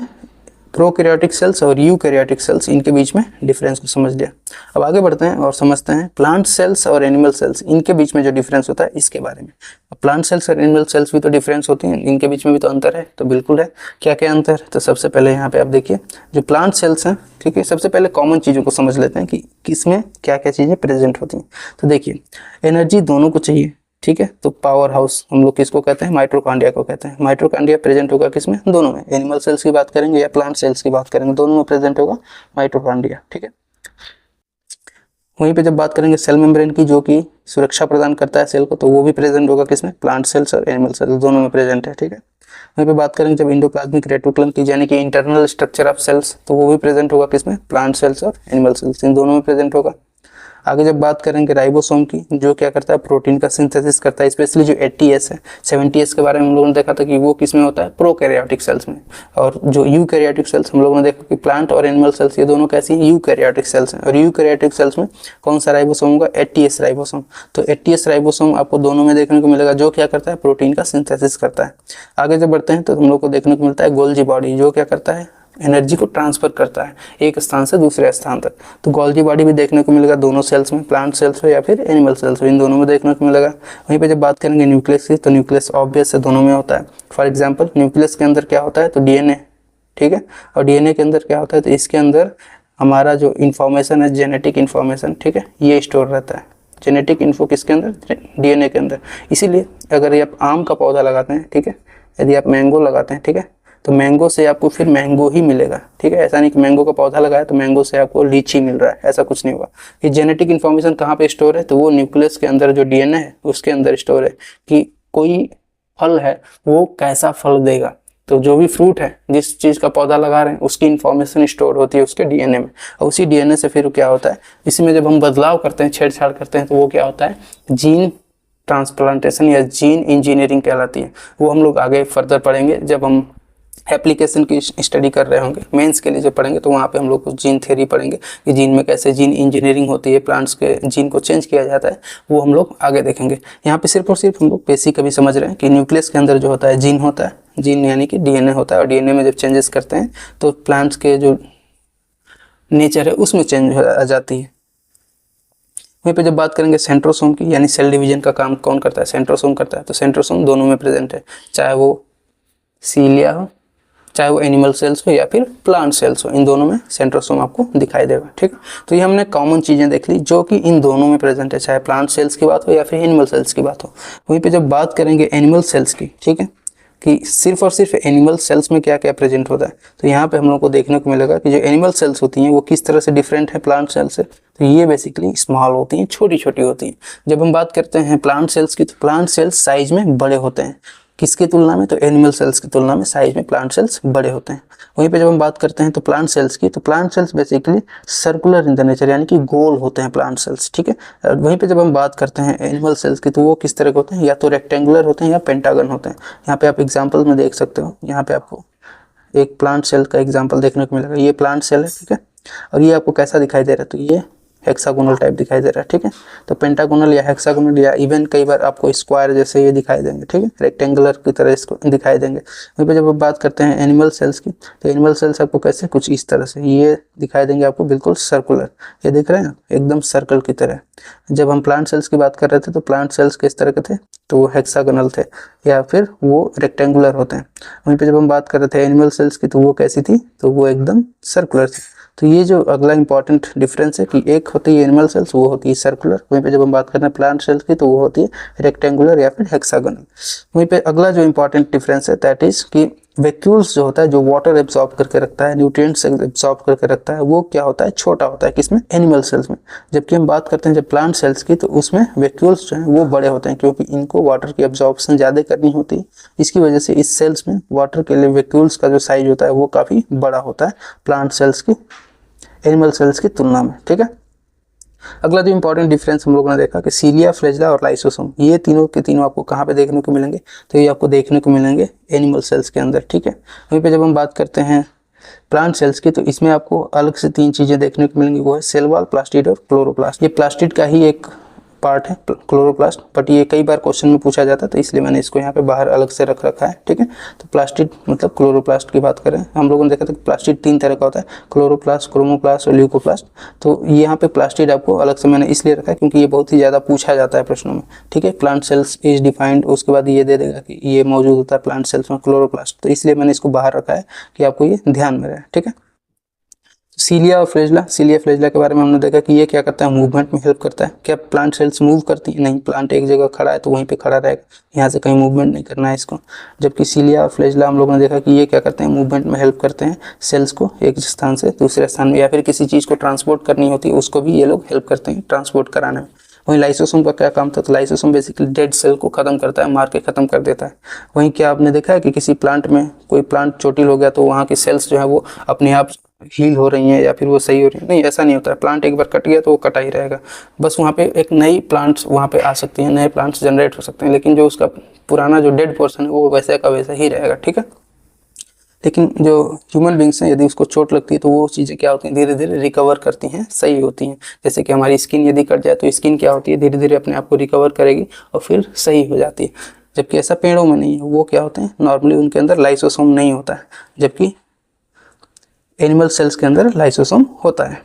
प्रोकैरियोटिक सेल्स और यूकैरियोटिक सेल्स, इनके बीच में डिफरेंस को समझ लिया। अब आगे बढ़ते हैं और समझते हैं प्लांट सेल्स और एनिमल सेल्स, इनके बीच में जो डिफरेंस होता है इसके बारे में। अब प्लांट सेल्स और एनिमल सेल्स भी तो डिफरेंस होती हैं, इनके बीच में भी तो अंतर है, तो बिल्कुल है। क्या क्या अंतर? तो सबसे पहले यहाँ पे आप देखिए जो प्लांट सेल्स हैं, ठीक है, सबसे पहले कॉमन चीज़ों को समझ लेते हैं कि किसमें क्या क्या चीज़ें प्रेजेंट होती हैं। तो देखिए एनर्जी दोनों को चाहिए, ठीक है, तो पावर हाउस हम लोग किसको कहते हैं? माइटोकॉन्ड्रिया को कहते हैं। माइटोकॉन्ड्रिया प्रेजेंट होगा किसमें? दोनों में। एनिमल सेल्स की बात करेंगे या प्लांट सेल्स की बात करेंगे, दोनों में प्रेजेंट होगा माइटोकॉन्ड्रिया, ठीक है। वहीं पे जब बात करेंगे सेल मेम्ब्रेन की, जो कि सुरक्षा प्रदान करता है सेल को, तो वो भी प्रेजेंट होगा किसमें? प्लांट सेल्स और एनिमल सेल्स दोनों में प्रेजेंट है, ठीक है। वहीं पे बात करेंगे जब इंडोप्लाज्मिक रेटिकुलम की, यानी कि इंटरनल स्ट्रक्चर ऑफ सेल्स, तो वो भी प्रेजेंट होगा किसमें? प्लांट सेल्स और एनिमल सेल्स, इन दोनों में प्रेजेंट होगा। आगे जब बात करेंगे राइबोसोम की, जो क्या करता है? प्रोटीन का सिंथेसिस करता है, स्पेशली जो 80S है, 70S के बारे में हम लोगों ने देखा था कि वो किसमें होता है? प्रोकैरियोटिक सेल्स में। और जो यूकैरियोटिक सेल्स हम लोगों ने देखा कि प्लांट और एनिमल सेल्स ये दोनों कैसी हैं? यूकैरियोटिक सेल्स हैं। और यूकैरियोटिक सेल्स में कौन सा राइबोसोम होगा? 80S ribosome. तो 80S राइबोसोम आपको दोनों में देखने को मिलेगा, जो क्या करता है? प्रोटीन का सिंथेसिस करता है। आगे जब बढ़ते हैं तो हम लोग को देखने को मिलता है गोल्जी बॉडी, जो क्या करता है? एनर्जी को ट्रांसफर करता है एक स्थान से दूसरे स्थान तक। तो गोल्जी बॉडी भी देखने को मिलेगा दोनों सेल्स में, प्लांट सेल्स हो या फिर एनिमल सेल्स हो, इन दोनों में देखने को मिलेगा। वहीं पे जब बात करेंगे न्यूक्लियस की, तो न्यूक्लियस ऑब्वियस है दोनों में होता है। फॉर एग्जांपल न्यूक्लियस के अंदर क्या होता है? तो डीएनए, ठीक है, और डीएनए के अंदर क्या होता है? तो इसके अंदर हमारा जो इन्फॉर्मेशन है, जेनेटिक इन्फॉर्मेशन, ठीक है, ये स्टोर रहता है। जेनेटिक इन्फो किसके अंदर? डीएनए के अंदर। इसीलिए अगर आप आम का पौधा लगाते हैं, ठीक है, यदि आप मैंगो लगाते हैं, ठीक है, तो मैंगो से आपको फिर मैंगो ही मिलेगा, ठीक है। ऐसा नहीं कि मैंगो का पौधा लगाया तो मैंगो से आपको लीची मिल रहा है, ऐसा कुछ नहीं होगा। ये जेनेटिक इन्फॉर्मेशन कहाँ पे स्टोर है? तो वो न्यूक्लियस के अंदर जो डीएनए है उसके अंदर स्टोर है कि कोई फल है वो कैसा फल देगा। तो जो भी फ्रूट है, जिस चीज़ का पौधा लगा रहे हैं, उसकी इन्फॉर्मेशन स्टोर होती है उसके डीएनए में, और उसी डीएनए से फिर क्या होता है, इसमें जब हम बदलाव करते हैं, छेड़छाड़ करते हैं, तो वो क्या होता है? जीन ट्रांसप्लांटेशन या जीन इंजीनियरिंग कहलाती है। वो हम लोग आगे फर्दर पढ़ेंगे जब हम एप्लीकेशन की स्टडी कर रहे होंगे, मेंस के लिए जब पढ़ेंगे तो वहाँ पे हम लोग कुछ जीन थ्योरी पढ़ेंगे कि जीन में कैसे जीन इंजीनियरिंग होती है, प्लांट्स के जीन को चेंज किया जाता है, वो हम लोग आगे देखेंगे। यहाँ पे सिर्फ और सिर्फ हम लोग बेसिक अभी समझ रहे हैं कि न्यूक्लियस के अंदर जो होता है जीन होता है, जीन यानी कि डीएनए होता है, और डीएनए में जब चेंजेस करते हैं तो प्लांट्स के जो नेचर है उसमें चेंज आ जाती है। वहीं पे जब बात करेंगे सेंट्रोसोम की, यानी सेल डिवीजन का काम कौन करता है? सेंट्रोसोम करता है। तो सेंट्रोसोम दोनों में प्रेजेंट है, चाहे वो सीलिया हो, चाहे वो एनिमल सेल्स हो या फिर प्लांट सेल्स हो, इन दोनों में सेंट्रोसोम आपको दिखाई देगा, ठीक है। तो ये हमने कॉमन चीज़ें देख ली जो कि इन दोनों में प्रेजेंट है, चाहे प्लांट सेल्स की बात हो या फिर एनिमल सेल्स की बात हो। वहीं पे जब बात करेंगे एनिमल सेल्स की, ठीक है, कि सिर्फ और सिर्फ एनिमल सेल्स में क्या क्या प्रेजेंट होता है, तो यहाँ पे हम लोग को देखने को मिलेगा कि जो एनिमल सेल्स होती हैं वो किस तरह से डिफरेंट है प्लांट सेल्स से। तो ये बेसिकली स्मॉल होती हैं, छोटी छोटी होती हैं। जब हम बात करते हैं प्लांट सेल्स की, तो प्लांट सेल्स साइज में बड़े होते हैं, किसकी तुलना में? तो एनिमल सेल्स की तुलना में साइज में प्लांट सेल्स बड़े होते हैं। वहीं पे जब हम बात करते हैं तो प्लांट सेल्स की, तो plant cells basically circular in the nature, यानी कि गोल होते हैं प्लांट सेल्स, ठीक है। वहीं पे जब हम बात करते हैं एनिमल सेल्स की, तो वो किस तरह के होते हैं? या तो रेक्टेंगुलर होते हैं या पेंटागन होते हैं। यहाँ पे आप एग्जाम्पल में देख सकते हो, यहाँ पे आपको एक प्लांट सेल का एग्जाम्पल देखने को मिलेगा। ये प्लांट सेल है, ठीक है, और ये आपको कैसा दिखाई दे रहा है? तो ये हेक्सागोनल टाइप दिखाई दे रहा है, ठीक है। तो पेंटागोनल या हेक्सागोनल या इवन कई बार आपको स्क्वायर जैसे ये दिखाई देंगे, ठीक है, रेक्टेंगुलर की तरह इसको दिखाई देंगे। वहीं पे जब हम बात करते हैं एनिमल सेल्स की, तो एनिमल सेल्स आपको कैसे? कुछ इस तरह से ये दिखाई देंगे आपको, बिल्कुल सर्कुलर, ये दिख रहे हैं एकदम सर्कल की तरह। जब हम प्लांट सेल्स की बात कर रहे थे तो प्लांट सेल्स किस तरह के थे? तो वो हेक्सागोनल थे या फिर वो रेक्टेंगुलर होते हैं। वहीं पे जब हम बात कर रहे थे एनिमल सेल्स की, तो वो कैसी थी? तो वो एकदम सर्कुलर थी। तो ये जो अगला इंपॉर्टेंट डिफरेंस है कि एक होती है एनिमल सेल्स, वो होती है सर्कुलर। वहीं पे जब हम बात कर रहे हैं प्लांट सेल्स की, तो वो होती है रेक्टेंगुलर या फिर हेक्सागोनल। वहीं पे अगला जो इंपॉर्टेंट डिफरेंस है दैट इज कि वैक्यूल्स जो होता है, जो वाटर एब्सॉर्ब करके रखता है, न्यूट्रिएंट्स एब्सॉर्ब करके रखता है, वो क्या होता है? छोटा होता है। किसमें? एनिमल सेल्स में। जबकि हम बात करते हैं जब प्लांट सेल्स की, तो उसमें वैक्यूल्स जो हैं वो बड़े होते हैं, क्योंकि इनको वाटर की एब्जॉर्प्शन ज़्यादा करनी होती है। इसकी वजह से इस सेल्स में वाटर के लिए वैक्यूल्स का जो साइज होता है वो काफ़ी बड़ा होता है प्लांट सेल्स की एनिमल सेल्स की तुलना में, ठीक है। अगला जो इंपॉर्टेंट डिफरेंस हम लोगों ने देखा कि सीलिया, फ्लैजेला और लाइसोसोम, ये तीनों के तीनों आपको कहाँ पे देखने को मिलेंगे? तो ये आपको देखने को मिलेंगे एनिमल सेल्स के अंदर, ठीक है। वहीं पे जब हम बात करते हैं प्लांट सेल्स की, तो इसमें आपको अलग से तीन चीज़ें देखने को मिलेंगी, वो है सेल वॉल, प्लास्टिड और क्लोरोप्लास्ट। ये प्लास्टिड का ही एक पार्ट है क्लोरोप्लास्ट, बट ये कई बार क्वेश्चन में पूछा जाता है तो इसलिए मैंने इसको यहाँ पे बाहर अलग से रख रखा है, ठीक है। तो प्लास्टिड मतलब क्लोरोप्लास्ट की बात करें, हम लोगों ने देखा था कि प्लास्टिड 3 तरह का होता है, क्लोरोप्लास्ट, क्रोमोप्लास्ट और ल्यूकोप्लास्ट। तो यहाँ पे प्लास्टिड आपको अलग से मैंने इसलिए रखा है क्योंकि ये बहुत ही ज़्यादा पूछा जाता है प्रश्नों में, ठीक है। प्लांट सेल्स इज डिफाइंड, उसके बाद ये दे देगा कि ये मौजूद होता है प्लांट सेल्स में क्लोरोप्लास्ट, तो इसलिए मैंने इसको बाहर रखा है कि आपको ये ध्यान में रहे, ठीक है। सीलिया और फ्लैजेला, सीलिया फ्लैजेला के बारे में हमने देखा कि ये क्या करता है, मूवमेंट में हेल्प करता है। क्या प्लांट सेल्स मूव करती है? नहीं, प्लांट एक जगह खड़ा है तो वहीं पे खड़ा रहेगा, यहाँ से कहीं मूवमेंट नहीं करना है इसको। जबकि सीलिया और फ्लैजेला हम लोगों ने देखा कि ये क्या करते हैं, मूवमेंट में हेल्प करते हैं, सेल्स को एक स्थान से दूसरे स्थान में या फिर किसी चीज़ को ट्रांसपोर्ट करनी होती है उसको भी ये लोग हेल्प करते हैं ट्रांसपोर्ट कराने में। वहीं लाइसोसोम का क्या काम था, तो लाइसोसोम बेसिकली डेड सेल को खत्म करता है, मार के खत्म कर देता है। वहीं क्या आपने देखा है कि किसी प्लांट में कोई प्लांट चोटिल हो गया तो वहाँ की सेल्स जो है वो अपने आप हील हो रही हैं या फिर वो सही हो रही है? नहीं, ऐसा नहीं होता है। प्लांट एक बार कट गया तो वो कटा ही रहेगा, बस वहाँ पे एक नई प्लांट्स वहाँ पे आ सकती हैं, नए प्लांट्स जनरेट हो सकते हैं, लेकिन जो उसका पुराना जो डेड पोर्शन है वो वैसे का वैसा ही रहेगा, ठीक है। लेकिन जो ह्यूमन बींग्स हैं, यदि उसको चोट लगती है तो वो चीज़ें क्या होती हैं, धीरे धीरे रिकवर करती हैं, सही होती हैं। जैसे कि हमारी स्किन यदि कट जाए तो स्किन क्या होती है, धीरे धीरे अपने आप को रिकवर करेगी और फिर सही हो जाती है। जबकि ऐसा पेड़ों में नहीं है, वो क्या होते हैं, नॉर्मली उनके अंदर लाइसोसोम नहीं होता है, जबकि एनिमल सेल्स के अंदर लाइसोसोम होता है।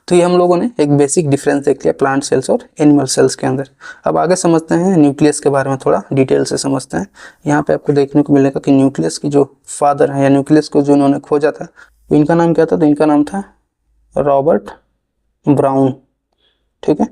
तो ये हम लोगों ने एक बेसिक डिफरेंस देख लिया प्लांट सेल्स और एनिमल सेल्स के अंदर। अब आगे समझते हैं न्यूक्लियस के बारे में, थोड़ा डिटेल से समझते हैं। यहाँ पे आपको देखने को मिलेगा कि न्यूक्लियस की जो फादर है या न्यूक्लियस को जो उन्होंने खोजा था, तो इनका नाम क्या था, तो इनका नाम था रॉबर्ट ब्राउन, ठीक है।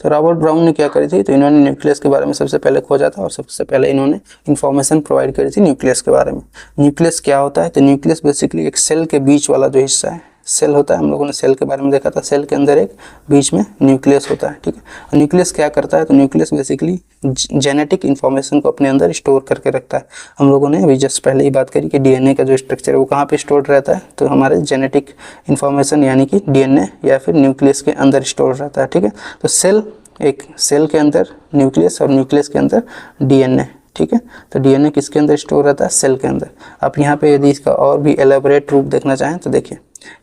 तो रॉबर्ट ब्राउन ने क्या करी थी, तो इन्होंने न्यूक्लियस के बारे में सबसे पहले खोजा था और सबसे पहले इन्होंने इन्फॉर्मेशन प्रोवाइड करी थी न्यूक्लियस के बारे में। न्यूक्लियस क्या होता है, तो न्यूक्लियस बेसिकली एक सेल के बीच वाला जो हिस्सा है, सेल होता है, हम लोगों ने सेल के बारे में देखा था, सेल के अंदर एक बीच में न्यूक्लियस होता है, ठीक है। न्यूक्लियस क्या करता है, तो न्यूक्लियस बेसिकली जेनेटिक इन्फॉर्मेशन को अपने अंदर स्टोर करके रखता है। हम लोगों ने अभी जस्ट पहले ही बात करी कि डीएनए का जो स्ट्रक्चर है वो कहाँ पे स्टोर रहता है, तो हमारे जेनेटिक इन्फॉर्मेशन यानी कि डीएनए या फिर न्यूक्लियस के अंदर स्टोर रहता है, ठीक है। तो सेल, एक सेल के अंदर न्यूक्लियस और न्यूक्लियस के अंदर डीएनए, ठीक है। तो डीएनए किसके अंदर स्टोर रहता है, सेल के अंदर। आप यहाँ पे यदि इसका और भी एलेबोरेट रूप देखना चाहें तो देखिए,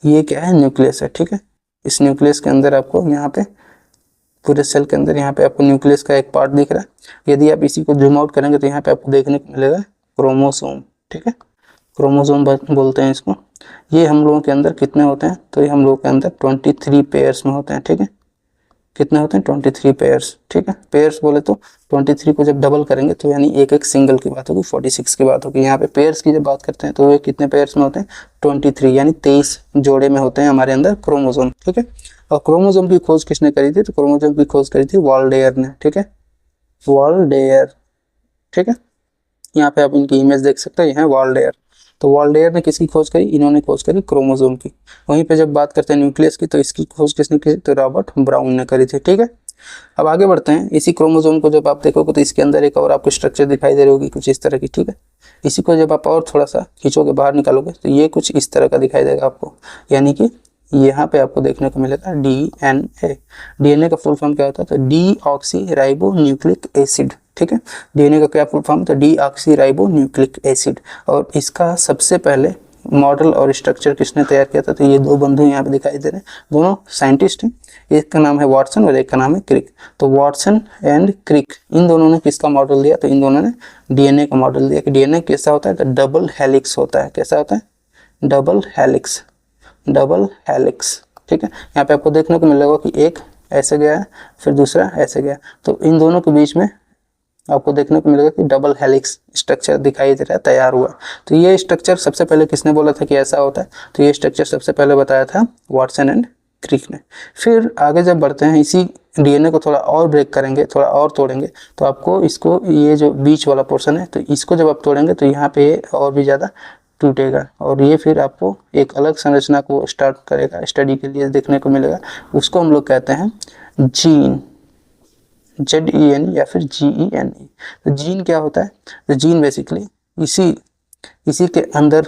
ये क्या है, न्यूक्लियस है, ठीक है। इस न्यूक्लियस के अंदर आपको यहाँ पे पूरे सेल के अंदर यहाँ पे आपको न्यूक्लियस का एक पार्ट दिख रहा है। यदि आप इसी को जूम आउट करेंगे तो यहाँ पे आपको देखने को मिलेगा क्रोमोसोम, ठीक है। क्रोमोसोम बोलते हैं इसको। ये हम लोगों के अंदर कितने होते हैं, तो ये हम लोगों के अंदर 23 पेयर्स में होते हैं, ठीक है। कितने होते हैं, 23 पेयर्स, ठीक है। पेयर्स बोले तो 23 को जब डबल करेंगे तो यानी एक एक सिंगल की बात होगी, 46 की बात होगी। यहाँ पे पेयर्स की जब बात करते हैं तो ये कितने पेयर्स में होते हैं, 23 यानी 23 जोड़े में होते हैं हमारे अंदर क्रोमोसोम, ठीक है। और क्रोमोसोम की खोज किसने करी थी, तो क्रोमोसोम की खोज करी थी वाल्डेयर ने, ठीक है, वाल्डेयर, ठीक है। यहाँ पे आप इनकी इमेज देख सकते हैं, ये है वाल्डेयर। तो वाल्डेयर ने किसकी खोज करी, इन्होंने खोज करी क्रोमोसोम की। वहीं पे जब बात करते हैं न्यूक्लियस की, तो इसकी खोज किसने की, तो रॉबर्ट ब्राउन ने करी थी, ठीक है। अब आगे बढ़ते हैं। इसी क्रोमोसोम को जब आप देखोगे तो इसके अंदर एक और आपको स्ट्रक्चर दिखाई दे रही होगी कुछ इस तरह की, ठीक है। इसी को जब आप और थोड़ा सा खींचोगे, बाहर निकालोगे, तो ये कुछ इस तरह का दिखाई देगा आपको, यानी कि यहाँ पे आपको देखने को मिलेगा डीएनए। डीएनए का फुल फॉर्म क्या होता है, तो डीऑक्सी राइबो न्यूक्लिक एसिड, ठीक है। डीएनए का क्या फुल फॉर्म, तो डीऑक्सी राइबो न्यूक्लिक एसिड। और इसका सबसे पहले मॉडल और स्ट्रक्चर किसने तैयार किया था, तो ये दो बंधु यहाँ पे दिखाई दे रहे हैं, दोनों साइंटिस्ट हैं। एक का नाम है वाटसन और एक का नाम है क्रिक। तो वाटसन एंड क्रिक, इन दोनों ने किसका मॉडल दिया, तो इन दोनों ने डीएनए का मॉडल दिया कि डीएनए कैसा होता है, तो डबल हेलिक्स होता है। कैसा होता है, डबल हेलिक्स, डबल हेलिक्स, ठीक है। यहाँ पे आपको देखने को मिलेगा कि एक ऐसे गया है, फिर दूसरा ऐसे गया, तो इन दोनों के बीच में आपको देखने को मिलेगा कि डबल हेलिक्स स्ट्रक्चर दिखाई दे रहा है, तैयार हुआ। तो ये स्ट्रक्चर सबसे पहले किसने बोला था कि ऐसा होता है, तो ये स्ट्रक्चर सबसे पहले बताया था वाटसन एंड क्रिक ने। फिर आगे जब बढ़ते हैं, इसी डीएनए को थोड़ा और ब्रेक करेंगे, थोड़ा और तोड़ेंगे, तो आपको इसको, ये जो बीच वाला पोर्शन है, तो इसको जब आप तोड़ेंगे तो यहाँ पे और भी ज़्यादा टूटेगा और ये फिर आपको एक अलग संरचना को स्टार्ट करेगा, स्टडी के लिए देखने को मिलेगा। उसको हम लोग कहते हैं जीन, ZEN या फिर GENE। तो जीन क्या होता है, तो जीन बेसिकली इसी के अंदर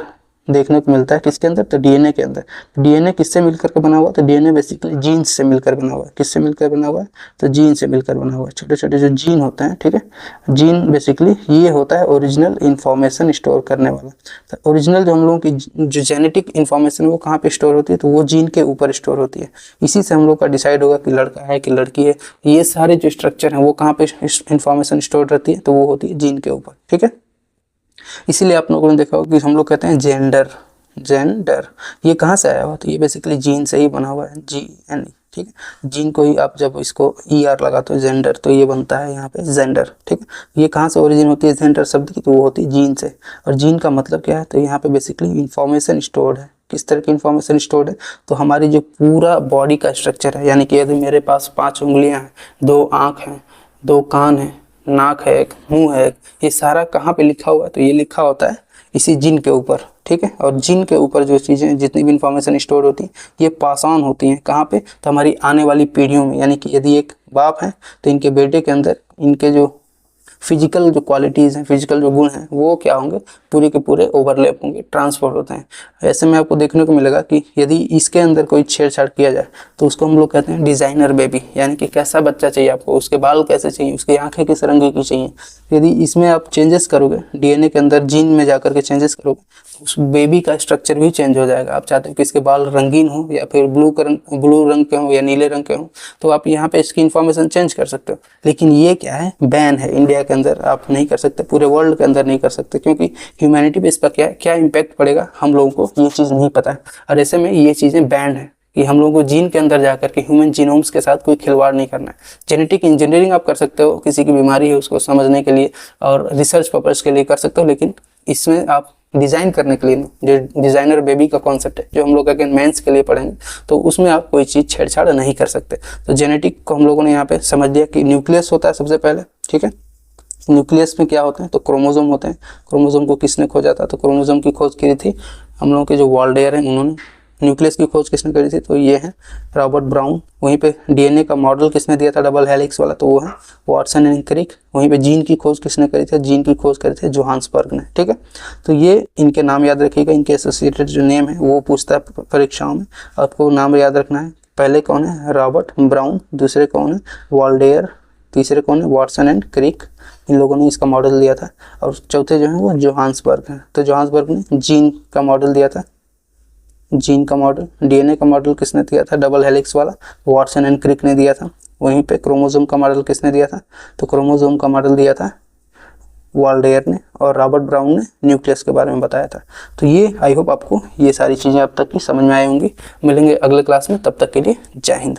देखने को मिलता है किसके अंदर, तो डीएनए के अंदर। डीएनए किससे मिलकर के बना हुआ, तो डीएनए बेसिकली जीन्स से मिलकर बना हुआ है। किससे मिलकर बना हुआ है, तो जीन से मिलकर बना हुआ है। छोटे छोटे जो जीन होते हैं, ठीक है, जीन बेसिकली ये होता है ओरिजिनल इंफॉर्मेशन स्टोर करने वाला। तो ओरिजिनल जो हम लोगों की जो जेनेटिक इंफॉर्मेशन है वो कहाँ पे स्टोर होती है, तो वो जीन के ऊपर स्टोर होती है। इसी से हम लोग का डिसाइड होगा कि लड़का है कि लड़की है। ये सारे जो स्ट्रक्चर हैं वो कहाँ पे इंफॉर्मेशन स्टोर रहती है, तो वो होती है जीन के ऊपर, ठीक है। इसीलिए आप लोगों ने देखा होगा कि हम लोग कहते हैं जेंडर। जेंडर ये कहाँ से आया हुआ, तो ये बेसिकली जीन से ही बना हुआ है, GN, ठीक है। जीन को ही आप जब इसको ER लगाते हो जेंडर, तो ये बनता है यहाँ पे जेंडर, ठीक है। ये कहाँ से ओरिजिन होती है जेंडर शब्द की, तो वो होती है जीन से। और जीन का मतलब क्या है, तो यहाँ पे बेसिकली इंफॉर्मेशन स्टोर्ड है। किस तरह की इंफॉर्मेशन स्टोर्ड है, तो हमारी जो पूरा बॉडी का स्ट्रक्चर है, यानी कि यदि मेरे पास 5 उंगलियां हैं, 2 आँख हैं, 2 कान हैं, नाक है, एक मुंह है, ये सारा कहाँ पे लिखा हुआ है, तो ये लिखा होता है इसी जीन के ऊपर, ठीक है। और जीन के ऊपर जो चीज़ें जितनी भी इंफॉर्मेशन स्टोर होती हैं ये पास ऑन होती हैं कहाँ पे, तो हमारी आने वाली पीढ़ियों में। यानी कि यदि एक बाप है तो इनके बेटे के अंदर इनके जो फिजिकल जो क्वालिटीज़ हैं, फिजिकल जो गुण हैं, वो क्या होंगे, पूरे के पूरे ओवरलैप होंगे, ट्रांसफर होते हैं। ऐसे में आपको देखने को मिलेगा कि यदि इसके अंदर कोई छेड़छाड़ किया जाए तो उसको हम लोग कहते हैं डिज़ाइनर बेबी। यानी कि कैसा बच्चा चाहिए आपको, उसके बाल कैसे चाहिए, उसकी आंखें किस रंग की चाहिए। यदि इसमें आप चेंजेस करोगे, डीएनए के अंदर जीन में जाकर के चेंजेस करोगे, तो उस बेबी का स्ट्रक्चर भी चेंज हो जाएगा। आप चाहते हो कि इसके बाल रंगीन हो या फिर ब्लू रंग के हो या नीले रंग के हो, तो आप यहाँ पे इसकी इन्फॉर्मेशन चेंज कर सकते हो। लेकिन ये क्या है, बैन है इंडिया के अंदर, आप नहीं कर सकते, पूरे वर्ल्ड के अंदर नहीं कर सकते, क्योंकि ह्यूमैनिटी पे इस पर क्या इम्पैक्ट पड़ेगा हम लोगों को ये चीज़ नहीं पता है। और ऐसे में ये चीज़ें बैंड है कि हम लोगों को जीन के अंदर जाकर के ह्यूमन जीनोम्स के साथ कोई खिलवाड़ नहीं करना है। जेनेटिक इंजीनियरिंग आप कर सकते हो, किसी की बीमारी है उसको समझने के लिए और रिसर्च पर्पस के लिए कर सकते हो, लेकिन इसमें आप डिज़ाइन करने के लिए, जो डिज़ाइनर बेबी का कॉन्सेप्ट है जो हम लोग अगेन मेंस के लिए पढ़ेंगे, तो उसमें आप कोई चीज़ छेड़छाड़ नहीं कर सकते। तो जेनेटिक को हम लोगों ने यहाँ पे समझ लिया कि न्यूक्लियस होता है सबसे पहले, ठीक है। न्यूक्लियस में क्या होते हैं, तो क्रोमोसोम होते हैं। क्रोमोसोम को किसने खोजा था, तो क्रोमोसोम की खोज की थी हम लोगों के जो वाल्डेयर हैं उन्होंने। न्यूक्लियस की खोज किसने करी थी, तो ये है रॉबर्ट ब्राउन। वहीं पे डीएनए का मॉडल किसने दिया था, डबल हेलिक्स वाला, तो वो है वाटसन एंड क्रिक। वहीं पे जीन की खोज किसने करी थी, जीन की खोज करी थी जोहान्सबर्ग ने, ठीक है। तो ये इनके नाम याद रखिएगा, इनके एसोसिएटेड जो नेम है वो पूछता है परीक्षाओं में, आपको नाम याद रखना है। पहले कौन है, रॉबर्ट ब्राउन, दूसरे कौन है, वाल्डेयर, तीसरे कौन है, वाटसन एंड क्रिक, इन लोगों ने इसका मॉडल दिया था। और चौथे जो है वो जोहान्सबर्ग है। तो जोहान्सबर्ग ने जीन का मॉडल दिया था, जीन का मॉडल। डीएनए का मॉडल किसने दिया था, डबल हेलिक्स वाला, वाटसन एंड क्रिक ने दिया था। वहीं पे क्रोमोसोम का मॉडल किसने दिया था, तो क्रोमोसोम का मॉडल दिया था वाल्डेयर ने। और रॉबर्ट ब्राउन ने न्यूक्लियस के बारे में बताया था। तो ये आई होप आपको ये सारी चीज़ें अब तक की समझ में आई होंगी। मिलेंगे अगले क्लास में, तब तक के लिए जय हिंद।